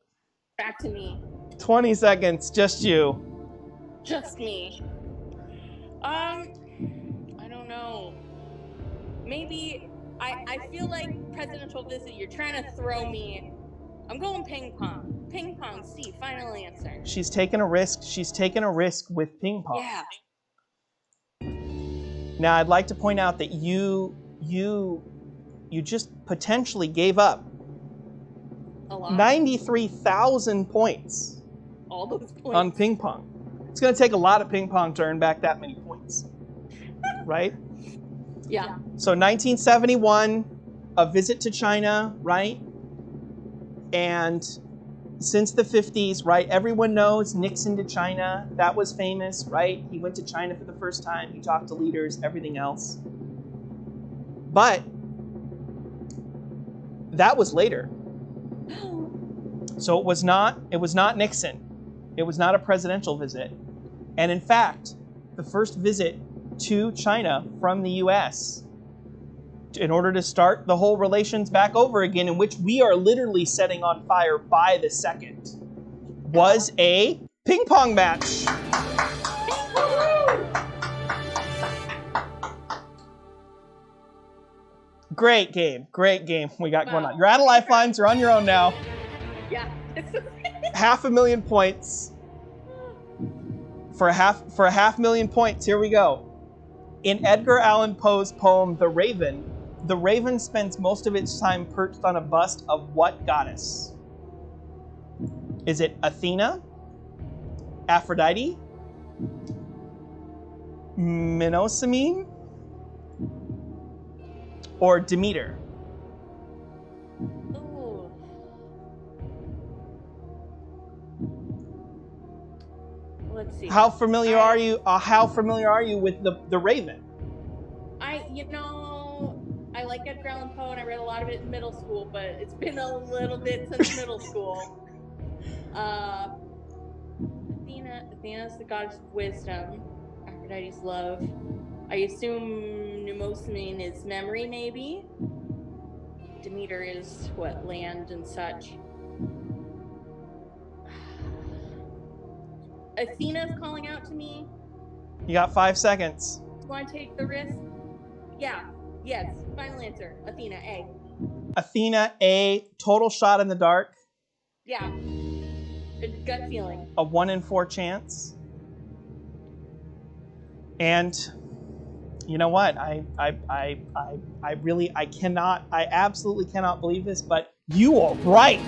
Speaker 13: Back to me.
Speaker 14: 20 seconds, just you.
Speaker 13: Just me. I don't know. Maybe I feel like presidential visit. You're trying to throw me. I'm going ping pong. Ping pong. C. Final answer.
Speaker 14: She's taking a risk. She's taking a risk with ping pong.
Speaker 13: Yeah.
Speaker 14: Now, I'd like to point out that you just potentially gave up
Speaker 13: a lot.
Speaker 14: 93,000 points.
Speaker 13: All those points
Speaker 14: on ping pong. It's going to take a lot of ping pong to earn back that many points, right?
Speaker 13: Yeah.
Speaker 14: So 1971, a visit to China, right? And since the 50s, right, everyone knows Nixon to China. That was famous, right? He went to China for the first time. He talked to leaders, everything else. But that was later. So it was not Nixon. It was not a presidential visit. And in fact, the first visit to China from the US, in order to start the whole relations back over again, in which we are literally setting on fire by the second, was a ping pong match. Great game. We got going on. You're out of lifelines. You're on your own now.
Speaker 13: Yeah.
Speaker 14: 500,000 points. For a half 500,000 points, here we go. In Edgar Allan Poe's poem, The Raven spends most of its time perched on a bust of what goddess? Is it Athena, Aphrodite, Mnemosyne, or Demeter?
Speaker 13: Ooh. Let's see.
Speaker 14: How familiar are you? How familiar are you with the Raven?
Speaker 13: I like Edgar Allan Poe, and I read a lot of it in middle school, but it's been a little bit since middle school. Athena's the goddess of wisdom. Aphrodite's love. I assume Mnemosyne is memory, maybe. Demeter is what, land and such. Athena's calling out to me.
Speaker 14: You got 5 seconds.
Speaker 13: Do I take the risk? Yeah. Yes. Final answer. Athena. A.
Speaker 14: Athena, A, total shot in the dark.
Speaker 13: Yeah. Good gut feeling.
Speaker 14: A 1 in 4 chance. And you know what? I absolutely cannot believe this, but you are right.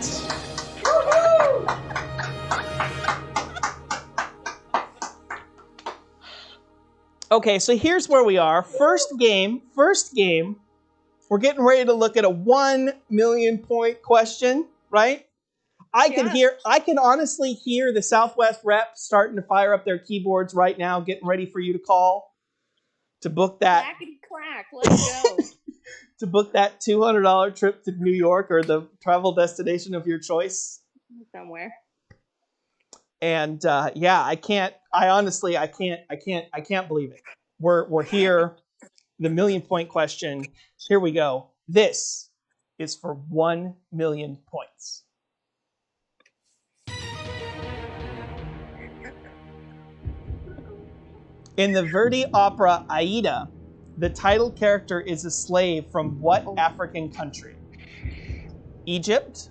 Speaker 14: Okay, so here's where we are. First game. We're getting ready to look at a 1 million point question, right? I can honestly hear the Southwest reps starting to fire up their keyboards right now, getting ready for you to call to book that.
Speaker 13: Clackety clack, let's go.
Speaker 14: To book that $200 trip to New York or the travel destination of your choice.
Speaker 13: Somewhere.
Speaker 14: And I can't believe it. We're here. The million point question. Here we go. This is for 1 million points. In the Verdi opera Aida, the title character is a slave from what African country? Egypt,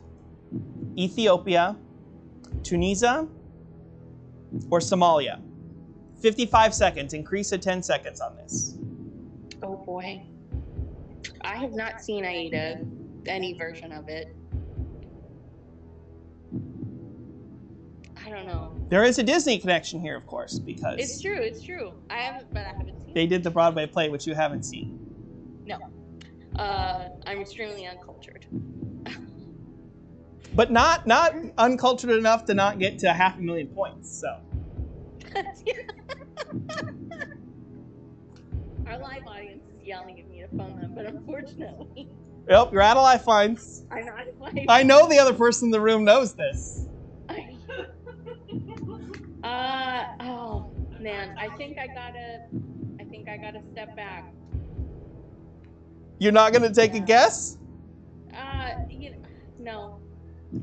Speaker 14: Ethiopia, Tunisia, or Somalia? 55 seconds. Increase to 10 seconds on this.
Speaker 13: Oh boy. I have not seen Aida, any version of it. I don't know.
Speaker 14: There is a Disney connection here, of course, because
Speaker 13: It's true. I haven't seen
Speaker 14: they did the Broadway play, which you haven't seen.
Speaker 13: No. I'm extremely uncultured.
Speaker 14: But not uncultured enough to not get to 500,000 points, so.
Speaker 13: Our live audience is yelling at me to phone them, but unfortunately...
Speaker 14: Yep, you're out of lifelines.
Speaker 13: I'm not a life.
Speaker 14: I know the other person in the room knows this.
Speaker 13: Oh man, I think I gotta step back.
Speaker 14: You're not gonna take a guess?
Speaker 13: No.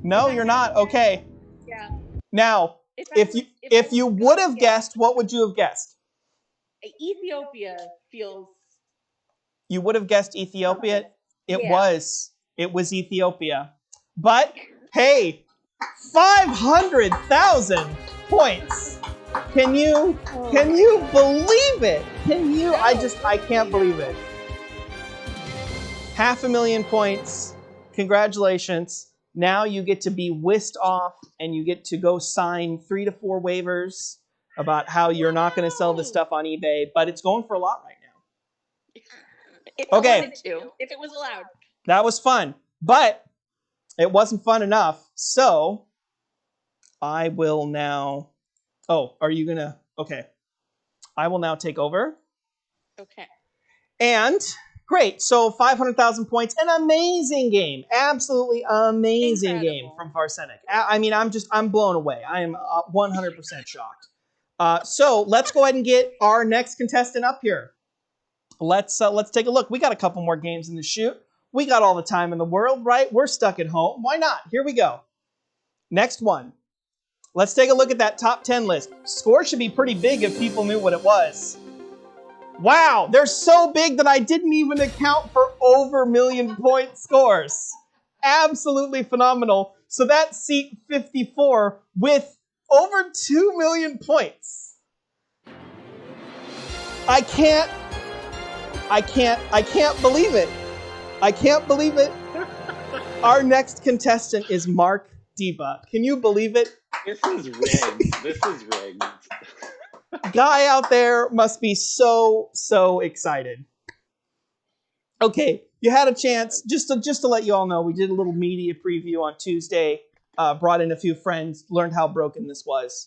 Speaker 14: No, you're not. Okay.
Speaker 13: Yeah.
Speaker 14: Now, if you would have guessed, what would you have guessed?
Speaker 13: Ethiopia feels.
Speaker 14: You would have guessed Ethiopia. It
Speaker 13: Yeah.
Speaker 14: was Ethiopia. But hey, 500,000 points. Can you believe it? I can't believe it. 500,000 points. Congratulations. Now you get to be whisked off and you get to go sign 3 to 4 waivers about how you're not going to sell this stuff on eBay, but it's going for a lot right now.
Speaker 13: If
Speaker 14: Okay.
Speaker 13: I wanted to, if it was allowed.
Speaker 14: That was fun, but it wasn't fun enough. So I will now. Oh, are you gonna? Okay. I will now take over.
Speaker 13: Okay.
Speaker 14: And great. So 500,000 points. An amazing game. Absolutely amazing game from Farsenic. I mean, I'm blown away. I am 100% shocked. So let's go ahead and get our next contestant up here. Let's take a look. We got a couple more games in the chute. We got all the time in the world, right? We're stuck at home. Why not? Here we go. Next one. Let's take a look at that top 10 list. Score should be pretty big if people knew what it was. Wow, they're so big that I didn't even account for over million point scores. Absolutely phenomenal. So that's seat 54 with over 2 million points. I can't believe it. I can't believe it. Our next contestant is Mark Diba. Can you believe it?
Speaker 16: This is rigged.
Speaker 14: Guy out there must be so excited. Okay, you had a chance. Just to let you all know, we did a little media preview on Tuesday. Brought in a few friends, learned how broken this was.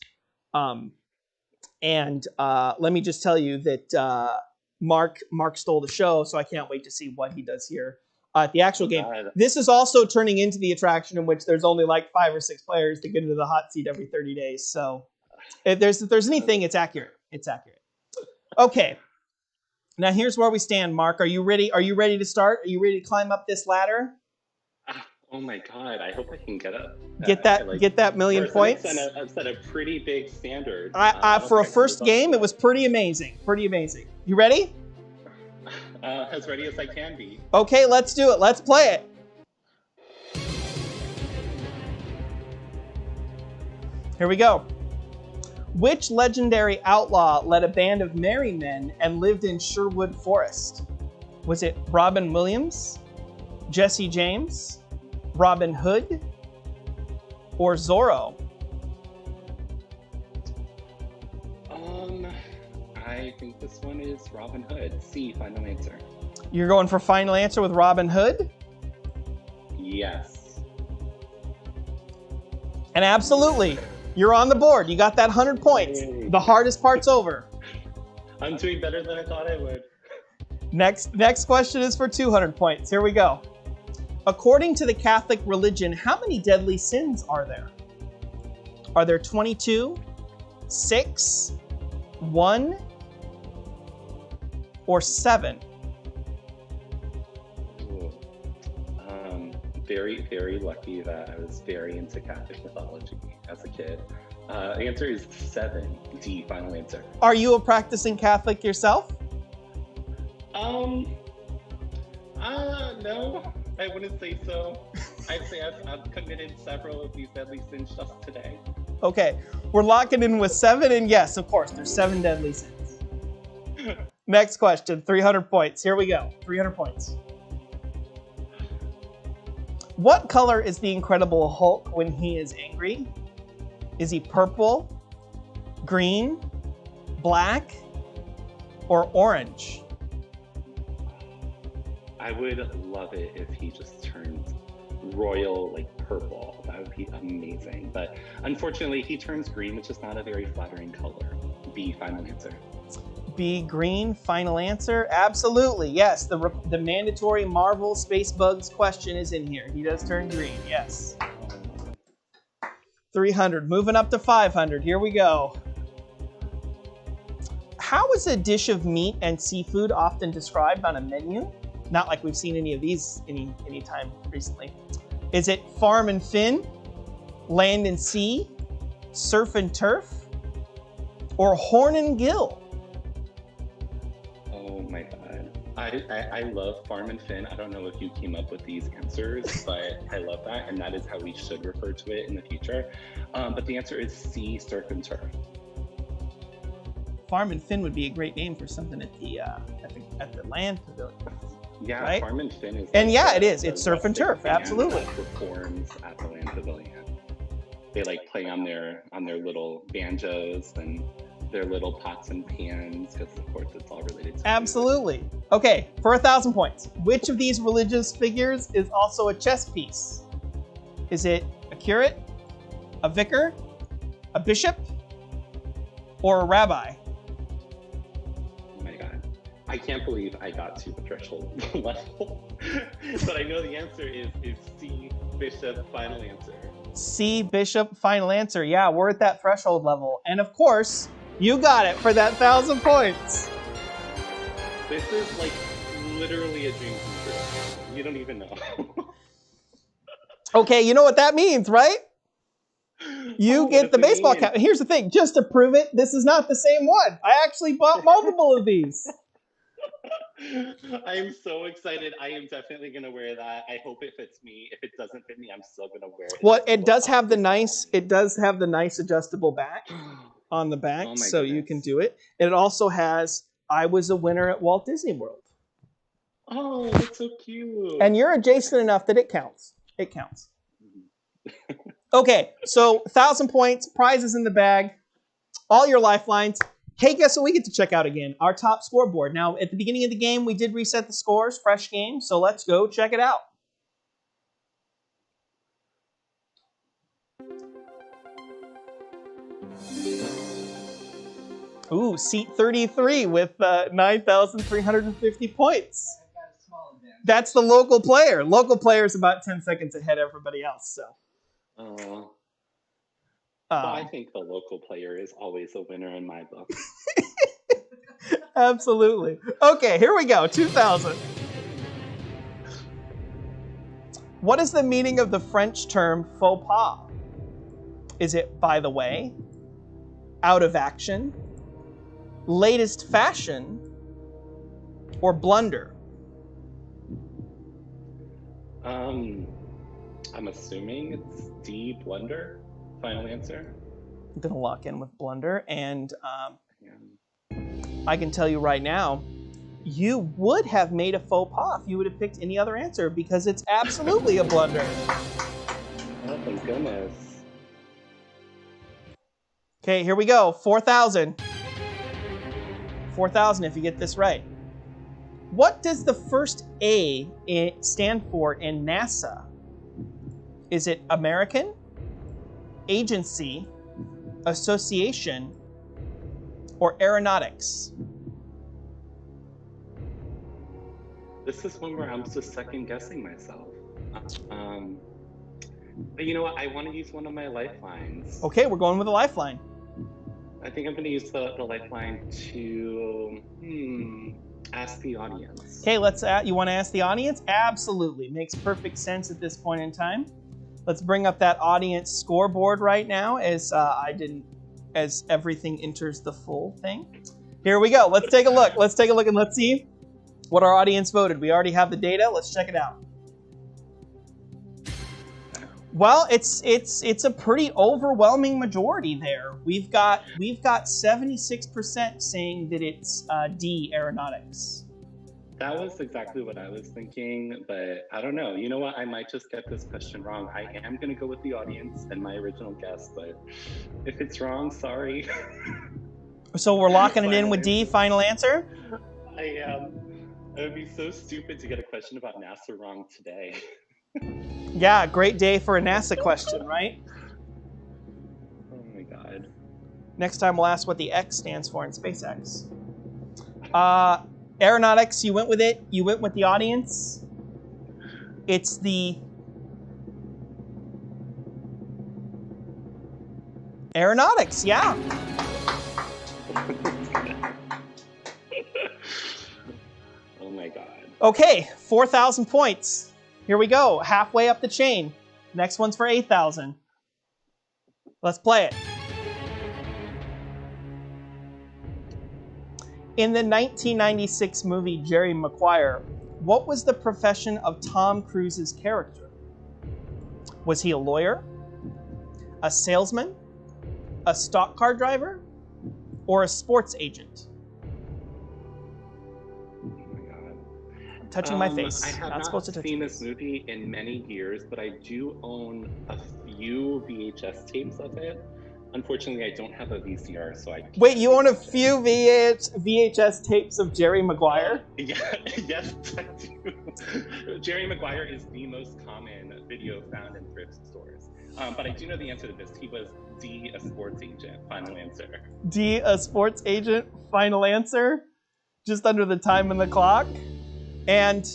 Speaker 14: And let me just tell you that Mark stole the show, so I can't wait to see what he does here at the actual game. This is also turning into the attraction in which there's only like 5 or 6 players to get into the hot seat every 30 days. So if there's anything, it's accurate. It's accurate. Okay. Now here's where we stand, Mark. Are you ready? Are you ready to start? Are you ready to climb up this ladder?
Speaker 16: Oh my God! I hope I can get up.
Speaker 14: Get that million points.
Speaker 16: I've set a pretty big standard.
Speaker 14: For a first game, it was pretty amazing. Pretty amazing. You ready?
Speaker 16: As ready as I can be.
Speaker 14: Okay, let's do it. Let's play it. Here we go. Which legendary outlaw led a band of merry men and lived in Sherwood Forest? Was it Robin Williams, Jesse James, Robin Hood, or Zorro?
Speaker 16: I think this one is Robin Hood. C, final answer.
Speaker 14: You're going for final answer with Robin Hood?
Speaker 16: Yes.
Speaker 14: And absolutely, you're on the board. You got that 100 points. The hardest part's over.
Speaker 16: I'm doing better than I thought I would.
Speaker 14: Next question is for 200 points. Here we go. According to the Catholic religion, how many deadly sins are there? Are there 22, 6, 1, or 7?
Speaker 16: Very, very lucky that I was very into Catholic mythology as a kid. The answer is 7. D, final answer.
Speaker 14: Are you a practicing Catholic yourself?
Speaker 16: No, I wouldn't say so. I'd say I've committed several of these deadly sins just today.
Speaker 14: Okay, we're locking in with 7, and yes, of course, there's 7 deadly sins. Next question, 300 points. Here we go, 300 points. What color is the Incredible Hulk when he is angry? Is he purple, green, black, or orange?
Speaker 16: I would love it if he just turned royal, like purple. That would be amazing. But unfortunately, he turns green, which is not a very flattering color. B, final answer.
Speaker 14: B, green, final answer. Absolutely, yes. The mandatory Marvel Space Bugs question is in here. He does turn green, yes. 300, moving up to 500. Here we go. How is a dish of meat and seafood often described on a menu? Not like we've seen any of these any time recently. Is it farm and fin, land and sea, surf and turf, or horn and gill?
Speaker 16: Oh my god. I love farm and fin. I don't know if you came up with these answers, but I love that, and that is how we should refer to it in the future. But the answer is C, surf and turf.
Speaker 14: Farm and fin would be a great name for something at the land pavilion.
Speaker 16: Yeah,
Speaker 14: right?
Speaker 16: farm and fin is.
Speaker 14: And
Speaker 16: like
Speaker 14: yeah,
Speaker 16: the-
Speaker 14: it is.
Speaker 16: the
Speaker 14: It's surf and turf.
Speaker 16: rustic band
Speaker 14: Absolutely.
Speaker 16: that performs at the land pavilion. They like play on their little banjos and their little pots and pans, because of course it's all related to
Speaker 14: Absolutely. Okay, for 1,000 points. Which of these religious figures is also a chess piece? Is it a curate, a vicar, a bishop, or a rabbi?
Speaker 16: Oh my god. I can't believe I got to the threshold level. But I know the answer is C, bishop, final answer.
Speaker 14: C, bishop, final answer. Yeah, we're at that threshold level. And of course, you got it for that 1,000 points.
Speaker 16: This is like literally a dream come true. You don't even know.
Speaker 14: Okay, you know what that means, right? You get the baseball cap. Here's the thing, just to prove it, this is not the same one. I actually bought multiple of these.
Speaker 16: I am so excited. I am definitely going to wear that. I hope it fits me. If it doesn't fit me, I'm still going to wear it.
Speaker 14: Well, it does have the nice adjustable back on the back,
Speaker 16: Oh my
Speaker 14: so you can do it. And it also has, I was a winner at Walt Disney World.
Speaker 16: Oh, that's so cute.
Speaker 14: And you're adjacent enough that it counts. It counts. Okay, so 1,000 points, prizes in the bag, all your lifelines. Hey, guess what we get to check out again? Our top scoreboard. Now, at the beginning of the game, we did reset the scores, fresh game, so let's go check it out. Ooh, seat 33 with 9,350 points. That's the local player. Local player is about 10 seconds ahead of everybody else, so.
Speaker 16: I think the local player is always a winner in my book.
Speaker 14: Absolutely. Okay, here we go. 2,000. What is the meaning of the French term faux pas? Is it by the way, out of action, latest fashion, or blunder?
Speaker 16: I'm assuming it's D, blunder. Final answer.
Speaker 14: I'm gonna lock in with blunder, and I can tell you right now, you would have made a faux pas if you would have picked any other answer, because it's absolutely a blunder.
Speaker 16: Oh my goodness.
Speaker 14: Okay, here we go. 4,000. 4,000 if you get this right. What does the first A stand for in NASA? Is it American, Agency, Association, or Aeronautics?
Speaker 16: This is one where I'm just second guessing myself. But you know what? I want to use one of my lifelines.
Speaker 14: Okay, we're going with a lifeline.
Speaker 16: I think I'm going to use the lifeline to ask the audience.
Speaker 14: Okay, you want to ask the audience? Absolutely. Makes perfect sense at this point in time. Let's bring up that audience scoreboard right now as everything enters the full thing. Here we go. Let's take a look. Let's take a look and let's see what our audience voted. We already have the data. Let's check it out. Well, it's a pretty overwhelming majority there. We've got 76% saying that it's D, aeronautics.
Speaker 16: That was exactly what I was thinking, but I don't know. You know what? I might just get this question wrong. I am going to go with the audience and my original guess, but if it's wrong, sorry.
Speaker 14: So we're locking it in with D, final answer?
Speaker 16: I am. It would be so stupid to get a question about NASA wrong today.
Speaker 14: Yeah, great day for a NASA question, right?
Speaker 16: Oh my God.
Speaker 14: Next time we'll ask what the X stands for in SpaceX. Aeronautics, you went with it. You went with the audience. It's the aeronautics, yeah.
Speaker 16: Oh my God.
Speaker 14: Okay, 4,000 points. Here we go, halfway up the chain. Next one's for 8,000. Let's play it. In the 1996 movie Jerry Maguire, what was the profession of Tom Cruise's character? Was he a lawyer, a salesman, a stock car driver, or a sports agent? Touching my face.
Speaker 16: I have not seen this movie in many years, but I do own a few VHS tapes of it. Unfortunately, I don't have a VCR, so I can't.
Speaker 14: Wait, you own a few VHS tapes of Jerry Maguire?
Speaker 16: Yeah, yes, I do. Jerry Maguire is the most common video found in thrift stores. But I do know the answer to this. He was D, a sports agent. Final answer.
Speaker 14: D, a sports agent. Final answer. Just under the time on the clock. And,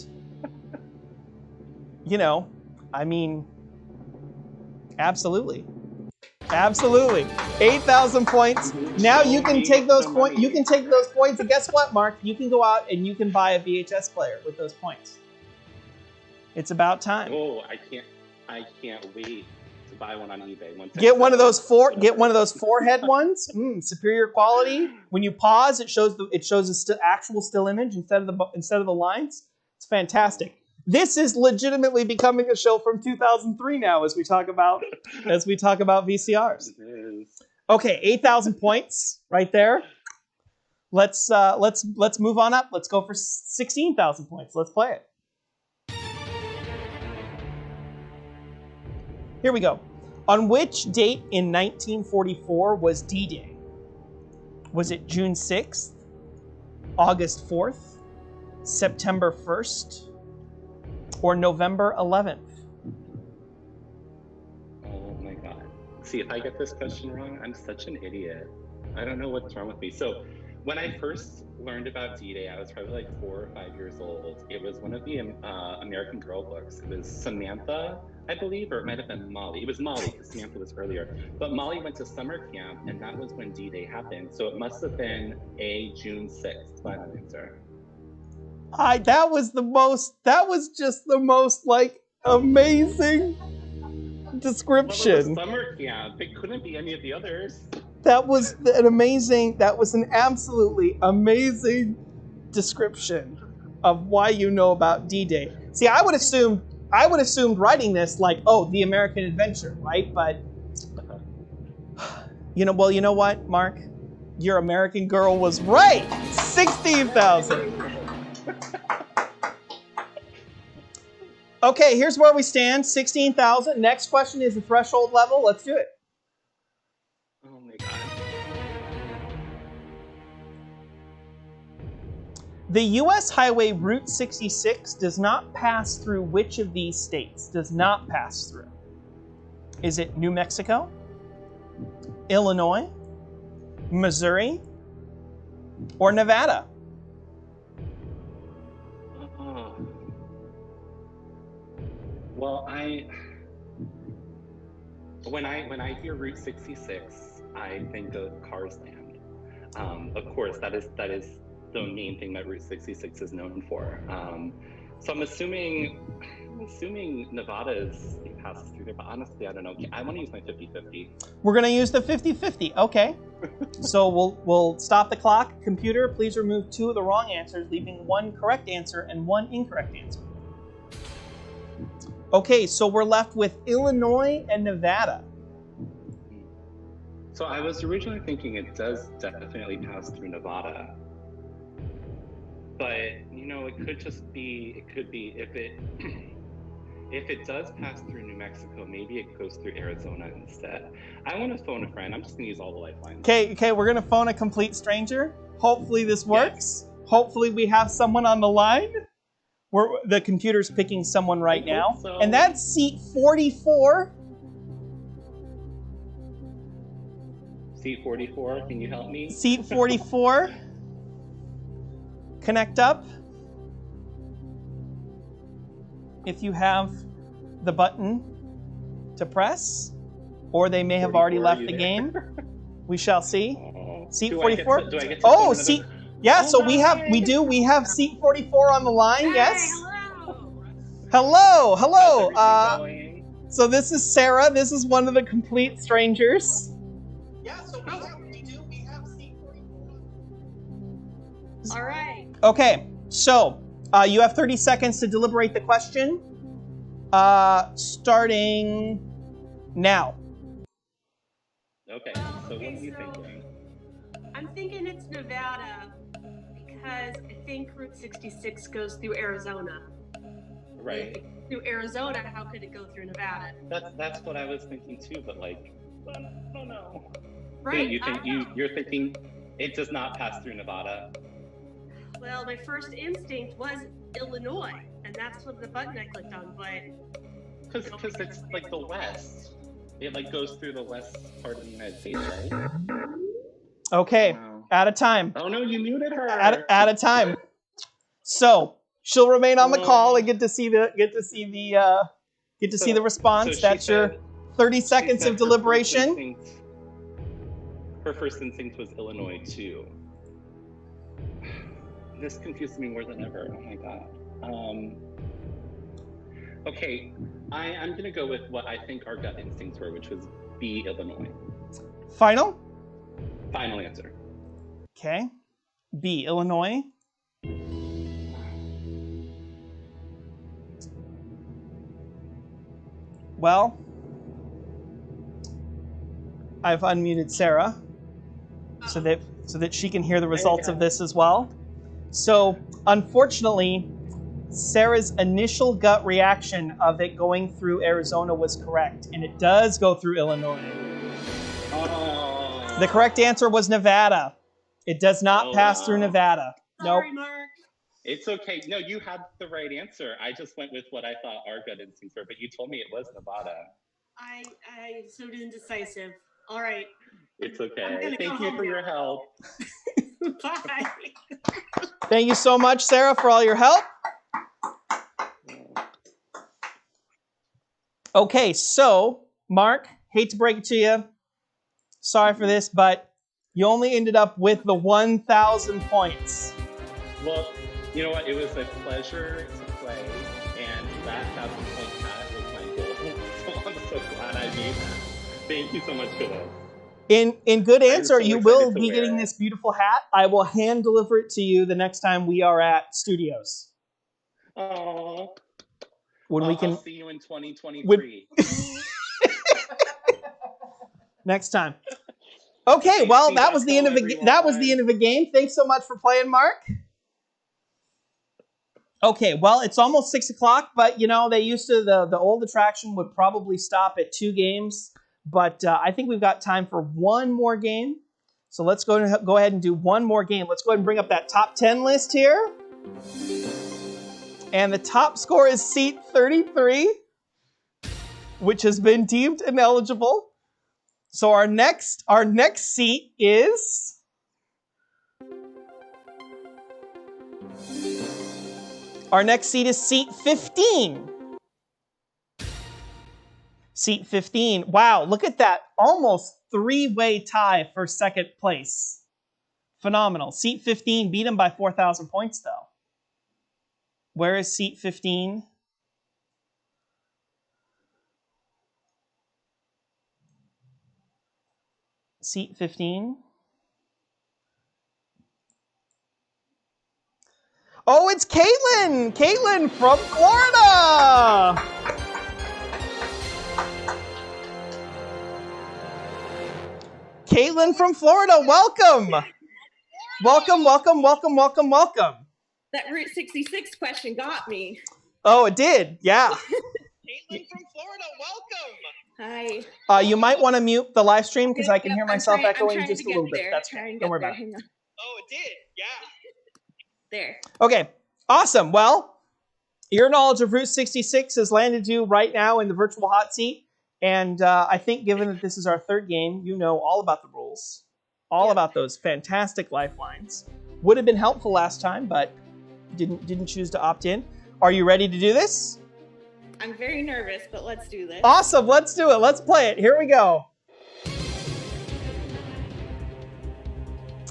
Speaker 14: you know, I mean, absolutely. Absolutely. 8,000 points. Now you can take those points. You can take those points, and guess what, Mark? You can go out and you can buy a VHS player with those points. It's about time.
Speaker 16: Oh, I can't wait to buy one on eBay.
Speaker 14: Get one of those forehead ones. Superior quality. When you pause, it shows the actual still image instead of the lines. It's fantastic. This is legitimately becoming a show from 2003 now, as we talk about VCRs. Okay, 8,000 points right there. Let's move on up. Let's go for 16,000 points. Let's play it. Here we go. On which date in 1944 was D-Day? Was it June 6th, August 4th, September 1st, or November 11th?
Speaker 16: Oh my God. See, if I get this question wrong, I'm such an idiot. I don't know what's wrong with me. So when I first learned about D-Day, I was probably like 4 or 5 years old. It was one of the American Girl books. It was Samantha, I believe, or it might have been Molly. It was Molly, because Samantha was earlier. But Molly went to summer camp, and that was when D-Day happened. So it must have been June 6th. Final answer.
Speaker 14: That was just the most like amazing description.
Speaker 16: Well, it was summer camp. It couldn't be any of the others.
Speaker 14: That was an absolutely amazing description of why you know about D-Day. See, I would assumed writing this like, oh, the American adventure, right? But You know what, Mark? Your American Girl was right. 16,000. Okay, here's where we stand. 16,000. Next question is the threshold level. Let's do it.
Speaker 16: Oh my god.
Speaker 14: The U.S. Highway Route 66 does not pass through which of these states? Does not pass through. Is it New Mexico, Illinois, Missouri, or Nevada?
Speaker 16: Well, when I hear Route 66, I think of Cars Land. Of course, that is the main thing that Route 66 is known for. So I'm assuming Nevada passes through there, but honestly, I don't know. I want to use my 50-50.
Speaker 14: We're going to use the 50-50. Okay. So we'll stop the clock. Computer, please remove 2 of the wrong answers, leaving 1 correct answer and 1 incorrect answer. Okay, so we're left with Illinois and Nevada.
Speaker 16: So I was originally thinking it does definitely pass through Nevada. But, it could just be, if it does pass through New Mexico, maybe it goes through Arizona instead. I want to phone a friend. I'm just going to use all the lifelines.
Speaker 14: Okay, we're going to phone a complete stranger. Hopefully this works. Yes. Hopefully we have someone on the line. The computer's picking someone right now. So. And that's seat 44.
Speaker 16: Seat 44, can you help me?
Speaker 14: Seat 44. Connect up. If you have the button to press, or they may have already left the game. We shall see. Seat 44.
Speaker 16: Do I get to
Speaker 14: seat. Yeah, so we have seat 44 on the line. Hey, yes. Hello. So this is Sarah. This is one of the complete strangers. Yeah, so we have seat 44.
Speaker 13: All right.
Speaker 14: Okay, so you have 30 seconds to deliberate the question. Starting now.
Speaker 16: Okay, so what are you thinking?
Speaker 15: I'm thinking it's Nevada because I think Route 66 goes through Arizona.
Speaker 16: Right.
Speaker 15: Through Arizona, how could it go through Nevada?
Speaker 16: That's what I was thinking too, but I don't know.
Speaker 15: Right.
Speaker 16: You're thinking it does not pass through Nevada.
Speaker 15: Well, my first instinct was Illinois, and that's what the button I clicked on, but
Speaker 16: because it's like the West. It goes through the west part of the United States, right?
Speaker 14: Okay, out of time.
Speaker 16: Oh no, you muted her.
Speaker 14: Out of time. So she'll remain on the call and get to see the response.
Speaker 16: So
Speaker 14: that's your 30 seconds of deliberation.
Speaker 16: Her first instinct was Illinois too. This confuses me more than ever. Oh my god. Okay, I'm going to go with what I think our gut instincts were, which was B, Illinois.
Speaker 14: Final?
Speaker 16: Final answer.
Speaker 14: Okay. B, Illinois. Well, I've unmuted Sarah so that she can hear the results of this as well. So, unfortunately, Sarah's initial gut reaction of it going through Arizona was correct, and it does go through Illinois. The correct answer was Nevada. It does not pass through Nevada.
Speaker 15: Sorry, Mark.
Speaker 16: It's okay. No, you had the right answer. I just went with what I thought our gut instincts were, but you told me it was Nevada.
Speaker 15: I'm so indecisive. All right.
Speaker 16: It's okay. Thank you for your help.
Speaker 15: Bye.
Speaker 14: Thank you so much, Sarah, for all your help. Okay, so, Mark, hate to break it to you. Sorry for this, but you only ended up with the 1,000 points.
Speaker 16: Well, you know what? It was a pleasure to play, and that 1,000-point hat was my goal. So I'm so glad I made that. Thank you so much for this.
Speaker 14: In good answer, you will be getting this beautiful hat. I will hand deliver it to you the next time we are at studios.
Speaker 16: Aww.
Speaker 14: I'll
Speaker 16: see you in 2023.
Speaker 14: Next time. Okay, well, that was the end of the game. Thanks so much for playing, Mark. Okay, well, it's almost 6 o'clock, but they used to the old attraction would probably stop at 2 games, but I think we've got time for one more game. So let's go ahead and do one more game. Let's go ahead and bring up that top 10 list here. And the top score is seat 33, which has been deemed ineligible. So our next seat is seat 15. Seat 15. Wow, look at that. Almost 3-way tie for second place. Phenomenal. Seat 15 beat him by 4,000 points, though. Where is seat 15? Seat 15. Oh, it's Caitlin! Caitlin from Florida! Caitlin from Florida, welcome! Welcome.
Speaker 17: That Route 66 question got me.
Speaker 14: Oh, it did, yeah.
Speaker 17: Caitlin from Florida, welcome! Hi.
Speaker 14: You might want to mute the live stream because I can hear myself echoing just a little bit. That's
Speaker 17: fine.
Speaker 14: Don't worry about it.
Speaker 17: Oh, it did, yeah. There.
Speaker 14: Okay, awesome. Well, your knowledge of Route 66 has landed you right now in the virtual hot seat. And I think given that this is our third game, you know all about the rules. All about those fantastic lifelines. Would have been helpful last time, but didn't choose to opt in. Are you ready to do this?
Speaker 17: I'm very nervous, but let's do this.
Speaker 14: Awesome, let's do it. Let's play it. Here we go.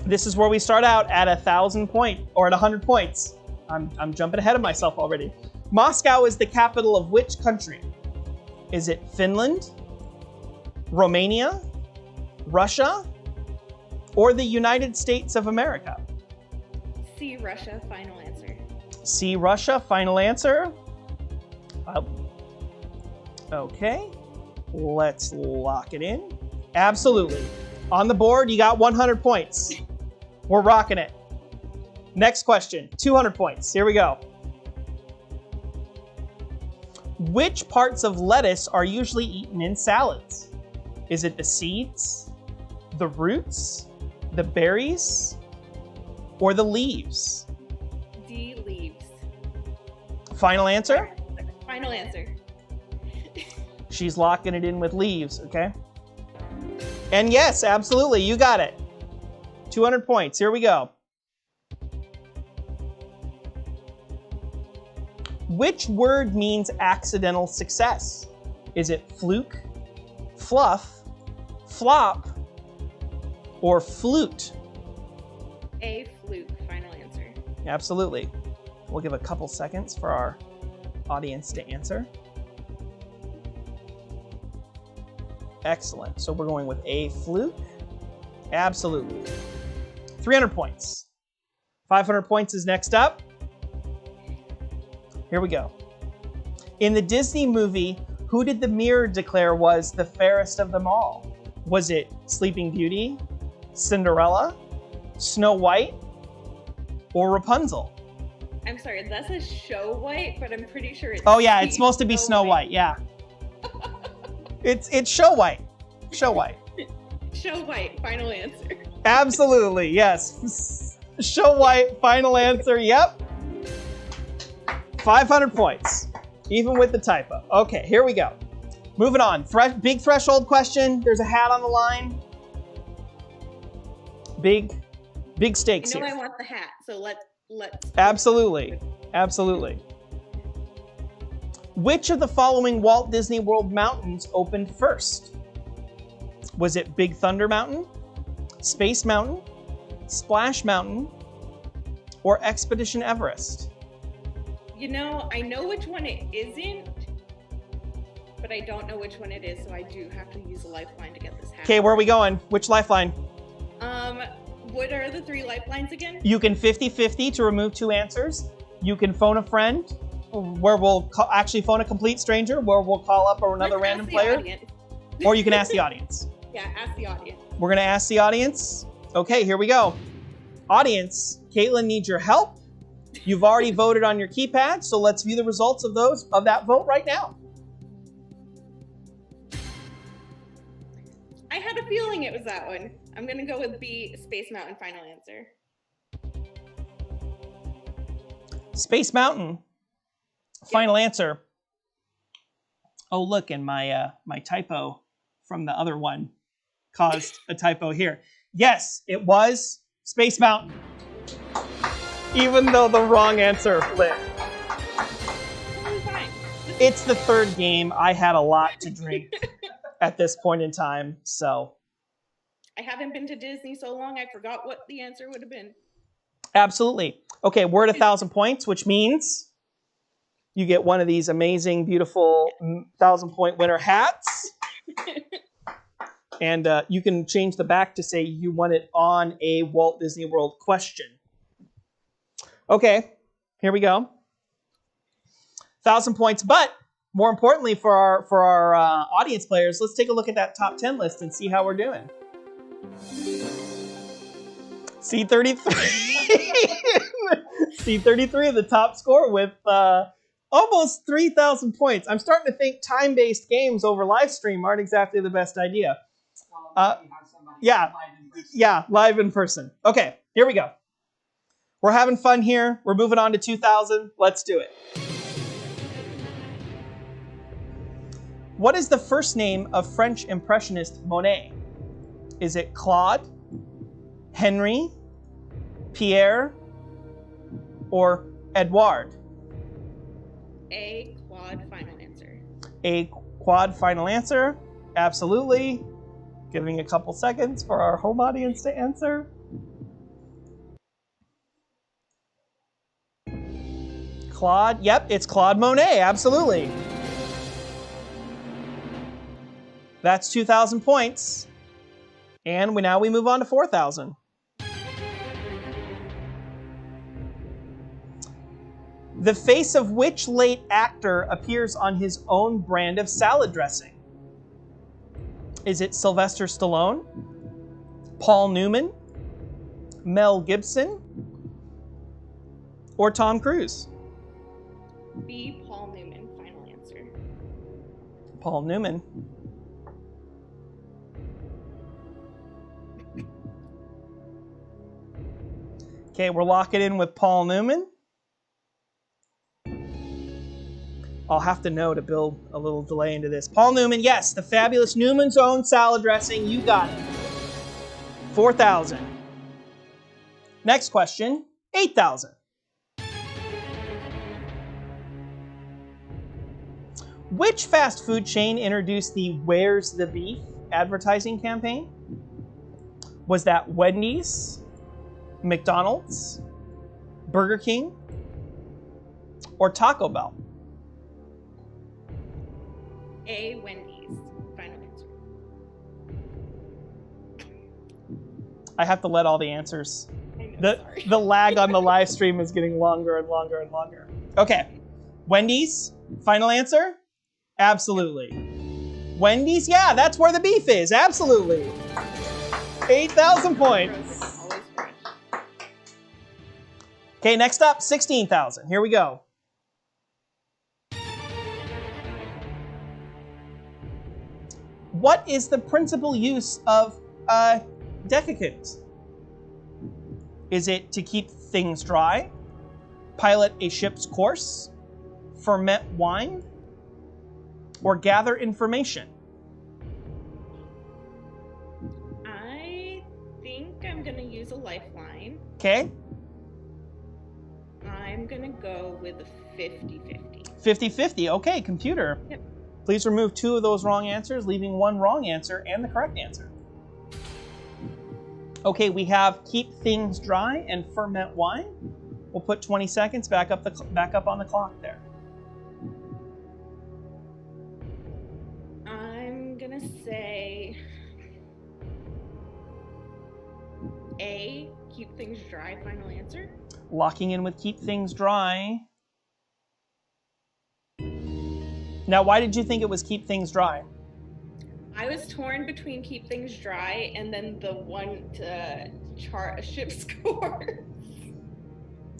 Speaker 14: This is where we start out at 1,000 points, or at 100 points. I'm jumping ahead of myself already. Moscow is the capital of which country? Is it Finland, Romania, Russia, or the United States of America?
Speaker 17: C, Russia, final answer.
Speaker 14: C, Russia, final answer. Okay, let's lock it in. Absolutely. On the board, you got 100 points. We're rocking it. Next question, 200 points. Here we go. Which parts of lettuce are usually eaten in salads? Is it the seeds, the roots, the berries, or the leaves?
Speaker 17: D, leaves.
Speaker 14: Final answer?
Speaker 17: Final answer.
Speaker 14: She's locking it in with leaves, okay? And yes, absolutely, you got it. 200 points, here we go. Which word means accidental success? Is it fluke, fluff, flop, or flute?
Speaker 17: A, fluke, final answer.
Speaker 14: Absolutely. We'll give a couple seconds for our audience to answer. Excellent. So we're going with A, fluke. Absolutely. 300 points. 500 points is next up. Here we go. In the Disney movie, who did the mirror declare was the fairest of them all? Was it Sleeping Beauty, Cinderella, Snow White, or Rapunzel?
Speaker 17: I'm sorry, that says Show White, but I'm pretty sure it's...
Speaker 14: Oh yeah, it's supposed to be Snow White, yeah. It's Show White. Show White.
Speaker 17: Show White, final answer.
Speaker 14: Absolutely, yes. Show White, final answer, yep. 500 points, even with the typo. Okay, here we go. Moving on. Big threshold question. There's a hat on the line. Big stakes here.
Speaker 17: I want the hat, so let's.
Speaker 14: Absolutely. Which of the following Walt Disney World mountains opened first? Was it Big Thunder Mountain, Space Mountain, Splash Mountain, or Expedition Everest?
Speaker 17: I know which one it isn't, but I don't know which one it is, so I do have to use a lifeline to get this hat.
Speaker 14: Okay, where are we going? Which lifeline?
Speaker 17: What are the 3 lifelines again?
Speaker 14: You can 50-50 to remove 2 answers. You can phone a friend, where we'll actually phone a complete stranger, where we'll call up another random player. Or you can ask the audience.
Speaker 17: Yeah, ask the audience.
Speaker 14: We're going to ask the audience. Okay, here we go. Audience, Caitlin needs your help. You've already voted on your keypad, so let's view the results of that vote right now.
Speaker 17: I had a feeling it was that one. I'm going to go with B, Space Mountain, final answer.
Speaker 14: Space Mountain, final answer. Oh, look, and my typo from the other one caused a typo here. Yes, it was Space Mountain. Even though the wrong answer lit. It's the third game. I had a lot to drink at this point in time, so.
Speaker 17: I haven't been to Disney so long, I forgot what the answer would have been.
Speaker 14: Absolutely. Okay, we're at 1,000 points, which means you get one of these amazing, beautiful 1,000-point winner hats. And you can change the back to say you won it on a Walt Disney World question. Okay, here we go. 1,000 points, but more importantly for our audience players, let's take a look at that top 10 list and see how we're doing. C33, the top score with almost 3,000 points. I'm starting to think time-based games over Livestream aren't exactly the best idea. Yeah, live in person. Okay, here we go. We're having fun here. We're moving on to 2,000. Let's do it. What is the first name of French Impressionist Monet? Is it Claude, Henry, Pierre, or Edouard?
Speaker 17: A, Claude, final answer.
Speaker 14: A, Quad, final answer. Absolutely. Giving a couple seconds for our home audience to answer. Claude, yep, it's Claude Monet, absolutely. That's 2,000 points. And now we move on to 4,000. The face of which late actor appears on his own brand of salad dressing? Is it Sylvester Stallone, Paul Newman, Mel Gibson, or Tom Cruise?
Speaker 17: B, Paul Newman, final answer.
Speaker 14: Paul Newman. Okay, we're locking in with Paul Newman. I'll have to know to build a little delay into this. Paul Newman, yes, the fabulous Newman's Own salad dressing. You got it. 4,000. Next question, 8,000. Which fast food chain introduced the Where's the Beef advertising campaign? Was that Wendy's, McDonald's, Burger King, or Taco Bell?
Speaker 17: A, Wendy's, final answer.
Speaker 14: I have to let all the answers. The lag on the live stream is getting longer and longer and longer. Okay, Wendy's, final answer? Absolutely. Wendy's, yeah, that's where the beef is, absolutely. 8,000 points. Okay, next up, 16,000. Here we go. What is the principal use of a desiccant? Is it to keep things dry, pilot a ship's course, ferment wine, or gather information?
Speaker 17: I think I'm going to use a lifeline.
Speaker 14: Okay.
Speaker 17: I'm going to go with a 50-50.
Speaker 14: 50-50. Okay, computer.
Speaker 17: Yep.
Speaker 14: Please remove 2 of those wrong answers, leaving 1 wrong answer and the correct answer. Okay, we have keep things dry and ferment wine. We'll put 20 seconds back up on the clock there.
Speaker 17: I'm going to say A, keep things dry, final answer.
Speaker 14: Locking in with keep things dry. Now, why did you think it was keep things dry?
Speaker 17: I was torn between keep things dry and then the one to chart a ship score.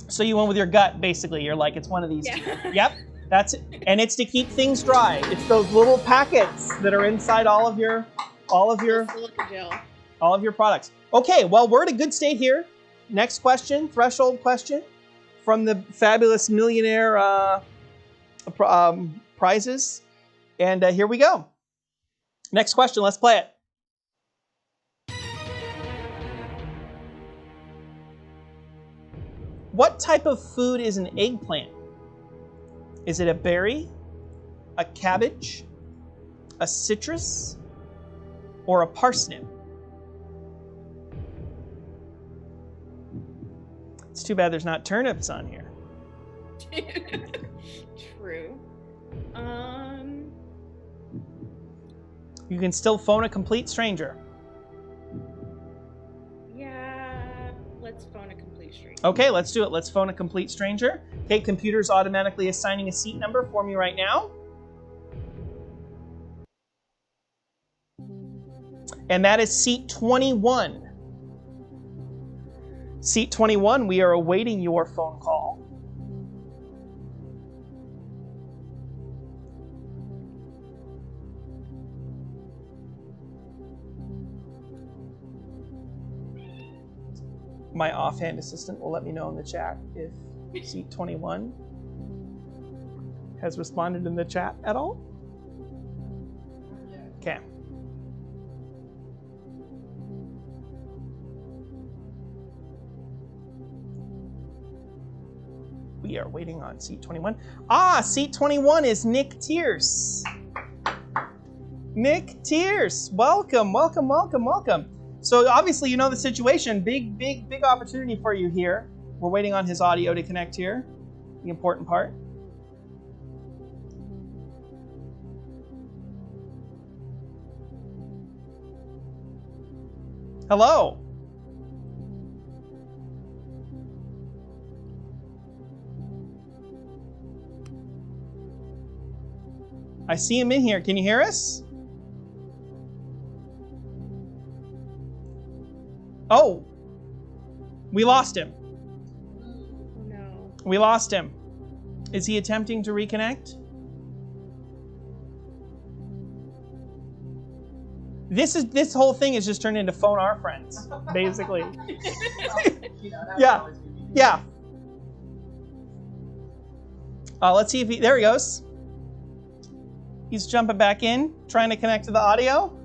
Speaker 14: So you went with your gut, basically. You're like, it's one of these two.
Speaker 17: Yeah.
Speaker 14: Yep, that's it. And it's to keep things dry. It's those little packets that are inside all of your
Speaker 17: Silica gel.
Speaker 14: all of your products. Okay, well, we're at a good state here. Next question, threshold question from the fabulous Millionaire prizes. And here we go. Next question, let's play it. What type of food is an eggplant? Is it a berry, a cabbage, a citrus, or a parsnip? It's too bad there's not turnips on here.
Speaker 17: True.
Speaker 14: You can still phone a complete stranger.
Speaker 17: Yeah, let's phone a complete stranger.
Speaker 14: Okay, let's do it. Let's phone a complete stranger. Okay, computer's automatically assigning a seat number for me right now. And that is seat 21. Seat 21, we are awaiting your phone call. My offhand assistant will let me know in the chat if seat 21 has responded in the chat at all. Okay. We are waiting on seat 21. Ah, seat 21 is Nick Tierce. Nick Tierce, welcome, welcome, welcome, welcome. So obviously you know the situation. Big opportunity for you here. We're waiting on his audio to connect here. The important part. Hello. I see him in here. Can you hear us? Oh, we lost him.
Speaker 17: No.
Speaker 14: We lost him. Is he attempting to reconnect? This whole thing is just turned into phone our friends, basically. Yeah. Let's see if he. There he goes. He's jumping back in, trying to connect to the audio.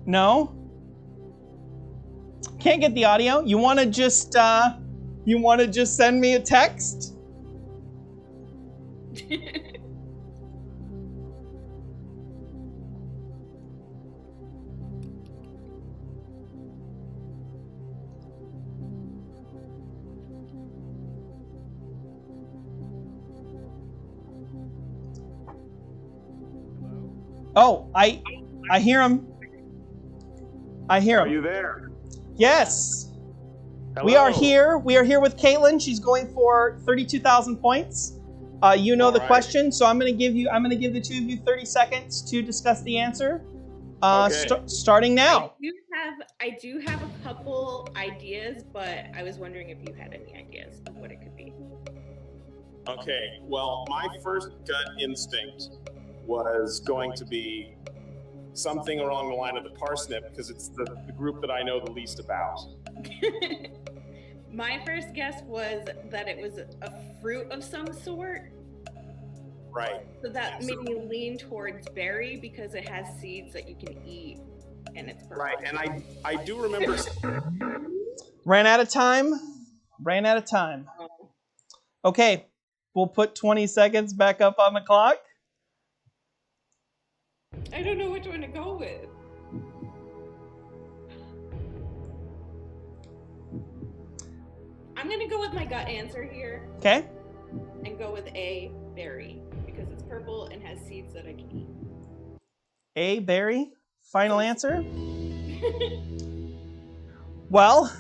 Speaker 14: No? Can't get the audio? You want to just send me a text? Oh, I hear him. I hear him.
Speaker 18: Are you there?
Speaker 14: Yes.
Speaker 18: Hello.
Speaker 14: We are here. We are here with Caitlin. She's going for 32,000 points. You know the question, so I'm going to give the two of you 30 seconds to discuss the answer.
Speaker 18: Okay.
Speaker 14: Starting now.
Speaker 17: I do have a couple ideas, but I was wondering if you had any ideas of what it could be.
Speaker 18: Okay, well, my first gut instinct was going to be something along the line of the parsnip, because it's the group that I know the least about.
Speaker 17: My first guess was that it was a fruit of some sort.
Speaker 18: Right.
Speaker 17: So that made me lean towards berry because it has seeds that you can eat, and it's purple.
Speaker 18: Right, and I do remember.
Speaker 14: Ran out of time. Okay, we'll put 20 seconds back up on the clock.
Speaker 17: I don't know which one to go with. I'm gonna go with my gut answer here.
Speaker 14: Okay.
Speaker 17: And go with A, berry, because it's purple and has seeds that I can eat.
Speaker 14: A, berry. Final answer? Well,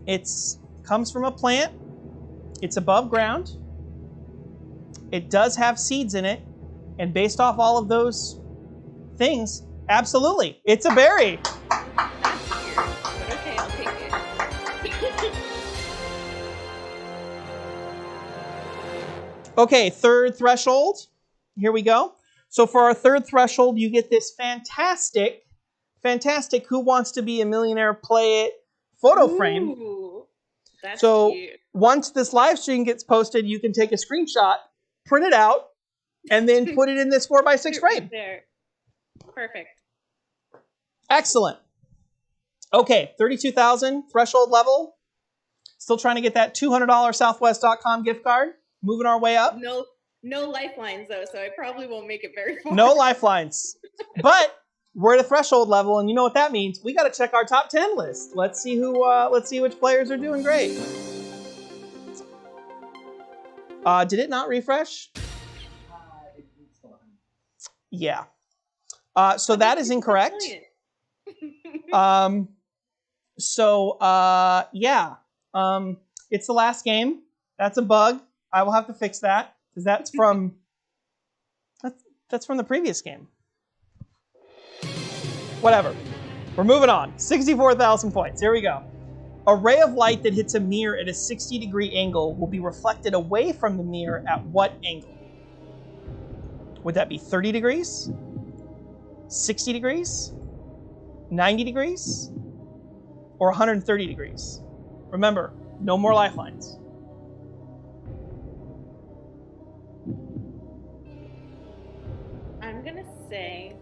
Speaker 14: it's comes from a plant. It's above ground. It does have seeds in it. And based off all of those things, absolutely, it's a berry.
Speaker 17: Okay, I'll take it.
Speaker 14: Okay, third threshold. Here we go. So for our third threshold, you get this fantastic Who Wants to Be a Millionaire Play It photo frame.
Speaker 17: Ooh, that's
Speaker 14: so
Speaker 17: cute.
Speaker 14: Once this live stream gets posted, you can take a screenshot, print it out, and then put it in this 4x6 frame.
Speaker 17: There. Perfect.
Speaker 14: Excellent. Okay, 32,000 threshold level. Still trying to get that $200 Southwest.com gift card. Moving our way up.
Speaker 17: No lifelines though, so I probably won't make it very far.
Speaker 14: No lifelines. But we're at a threshold level, and you know what that means. We got to check our top 10 list. Let's see which players are doing great. Did it not refresh? Yeah. So that is incorrect. Yeah. It's the last game. That's a bug. I will have to fix that because that's from the previous game. Whatever. We're moving on. 64,000 points. Here we go. A ray of light that hits a mirror at a 60-degree angle will be reflected away from the mirror at what angle? Would that be 30 degrees? 60 degrees? 90 degrees? Or 130 degrees? Remember, no more lifelines.
Speaker 17: I'm gonna say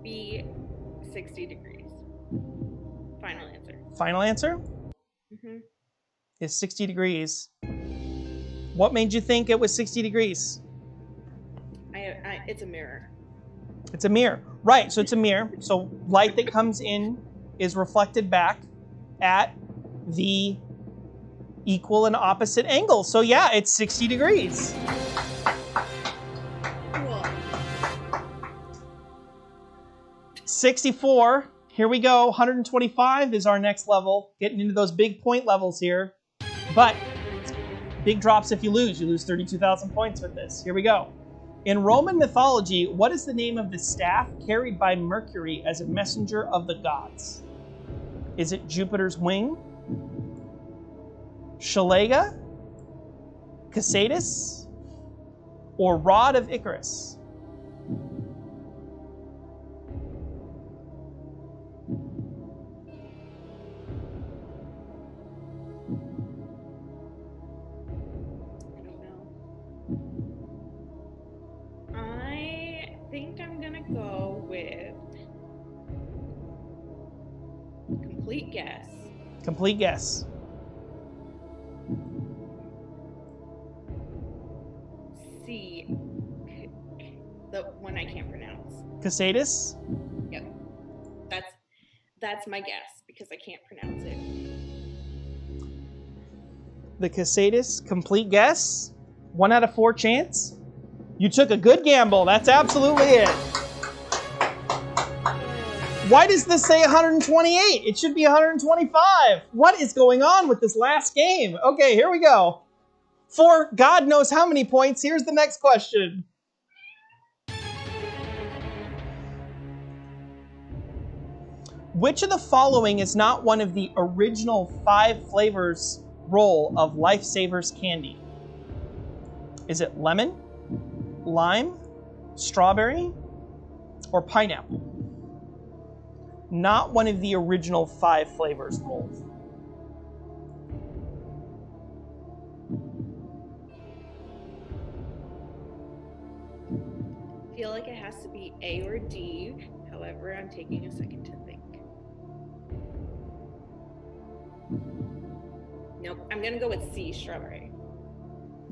Speaker 17: be 60 degrees. Final answer.
Speaker 14: Final answer
Speaker 17: Mm-hmm.
Speaker 14: is 60 degrees. What made you think it was 60 degrees?
Speaker 17: It's a mirror.
Speaker 14: It's a mirror. Right, so it's a mirror. So light that comes in is reflected back at the equal and opposite angle. So yeah, it's 60 degrees.
Speaker 17: Cool.
Speaker 14: 64. Here we go. 125 is our next level. Getting into those big point levels here. But big drops if you lose. You lose 32,000 points with this. Here we go. In Roman mythology, what is the name of the staff carried by Mercury as a messenger of the gods? Is it Jupiter's wing? Shalaga? Cassatus? Or rod of Icarus?
Speaker 17: I think I'm gonna go with complete guess.
Speaker 14: Complete guess.
Speaker 17: C. The one I can't pronounce.
Speaker 14: Cassatus?
Speaker 17: Yep. That's my guess because I can't pronounce it.
Speaker 14: The Cassatus, complete guess. 1 out of 4 chance. You took a good gamble. That's absolutely it. Why does this say 128? It should be 125. What is going on with this last game? Okay, here we go. For God knows how many points, here's the next question. Which of the following is not one of the original 5 flavors roll of Lifesavers candy? Is it lemon, lime, strawberry, or pineapple? Not one of the original 5 flavors rolled.
Speaker 17: I feel like it has to be A or D. However, I'm taking a second to think. Nope, I'm gonna go with C, strawberry.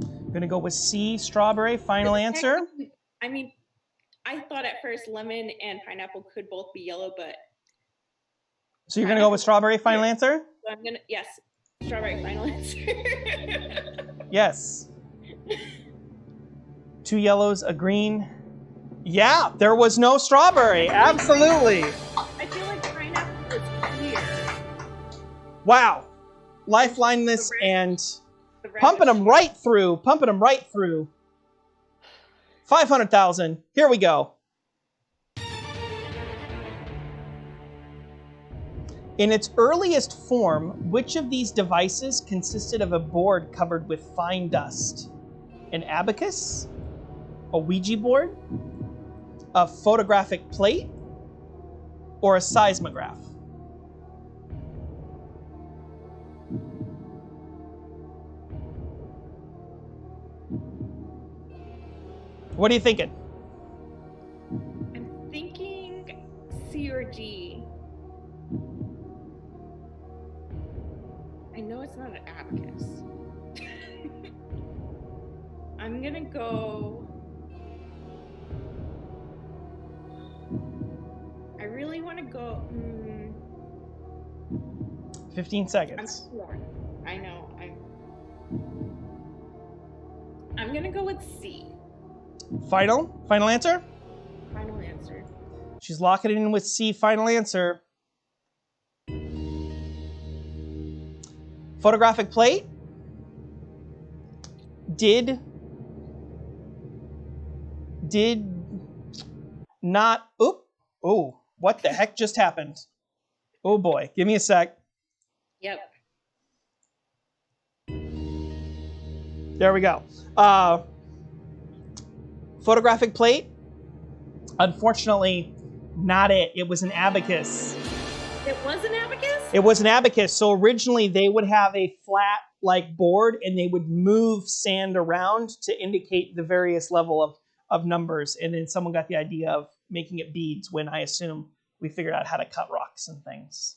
Speaker 14: I'm gonna go with C, strawberry. Final answer?
Speaker 17: I mean, I thought at first lemon and pineapple could both be yellow, but
Speaker 14: So you're gonna go with strawberry. Final answer?
Speaker 17: so I'm gonna, yes, strawberry, final answer.
Speaker 14: Yes. 2 yellows, a green. Yeah, there was no strawberry. Absolutely.
Speaker 17: I feel like pineapple
Speaker 14: Wow. Lifeline this and pumping them right through. 500,000. Here we go. In its earliest form, which of these devices consisted of a board covered with fine dust? An abacus? A Ouija board? A photographic plate? Or a seismograph? What are you thinking?
Speaker 17: I'm thinking C or D. I know it's not an abacus. I'm gonna go. I really want to go.
Speaker 14: 15 seconds.
Speaker 17: I'm torn. I know. I'm gonna go with C.
Speaker 14: Final answer?
Speaker 17: Final answer.
Speaker 14: She's locking it in with C. Final answer. Photographic plate did not. Oh, what the heck just happened? Oh boy, give me a sec.
Speaker 17: Yep.
Speaker 14: There we go. Photographic plate, unfortunately, not it. It was an abacus.
Speaker 17: It was an abacus?
Speaker 14: It was an abacus. So originally they would have a flat like board and they would move sand around to indicate the various level of numbers. And then someone got the idea of making it beads when I assume we figured out how to cut rocks and things.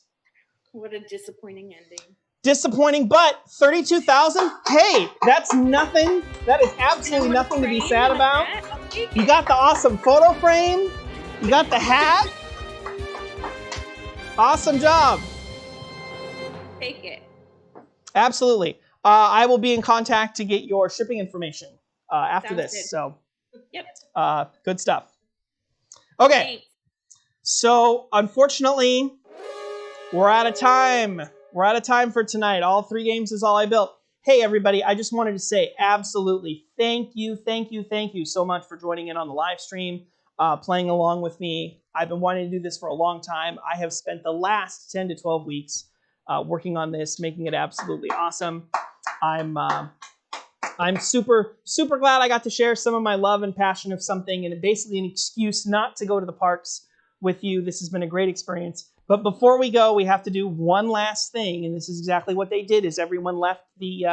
Speaker 17: What a disappointing ending.
Speaker 14: Disappointing, but 32,000? Hey, that's nothing. That is absolutely nothing to be sad about. You got the awesome photo frame. You got the hat. Awesome job.
Speaker 17: Take it.
Speaker 14: Absolutely. I will be in contact to get your shipping information after
Speaker 17: Sounds
Speaker 14: this.
Speaker 17: good.
Speaker 14: So,
Speaker 17: Yep.
Speaker 14: Good stuff. Okay.
Speaker 17: Thanks.
Speaker 14: So, unfortunately, we're out of time. We're out of time for tonight. All 3 games is all I built. Hey, everybody, I just wanted to say absolutely thank you so much for joining in on the live stream, playing along with me. I've been wanting to do this for a long time. I have spent the last 10 to 12 weeks working on this, making it absolutely awesome. I'm super glad I got to share some of my love and passion of something, and basically an excuse not to go to the parks with you. This has been a great experience. But before we go, we have to do one last thing, and this is exactly what they did. Is everyone left the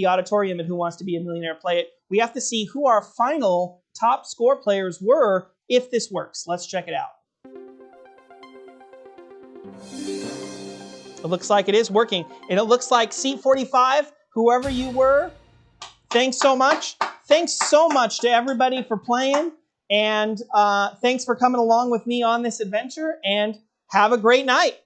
Speaker 14: auditorium and Who Wants to Be a Millionaire Play It? We have to see who our final top score players were if this works. Let's check it out. It looks like it is working, and it looks like seat 45, whoever you were, thanks so much. Thanks so much to everybody for playing, and thanks for coming along with me on this adventure, and have a great night.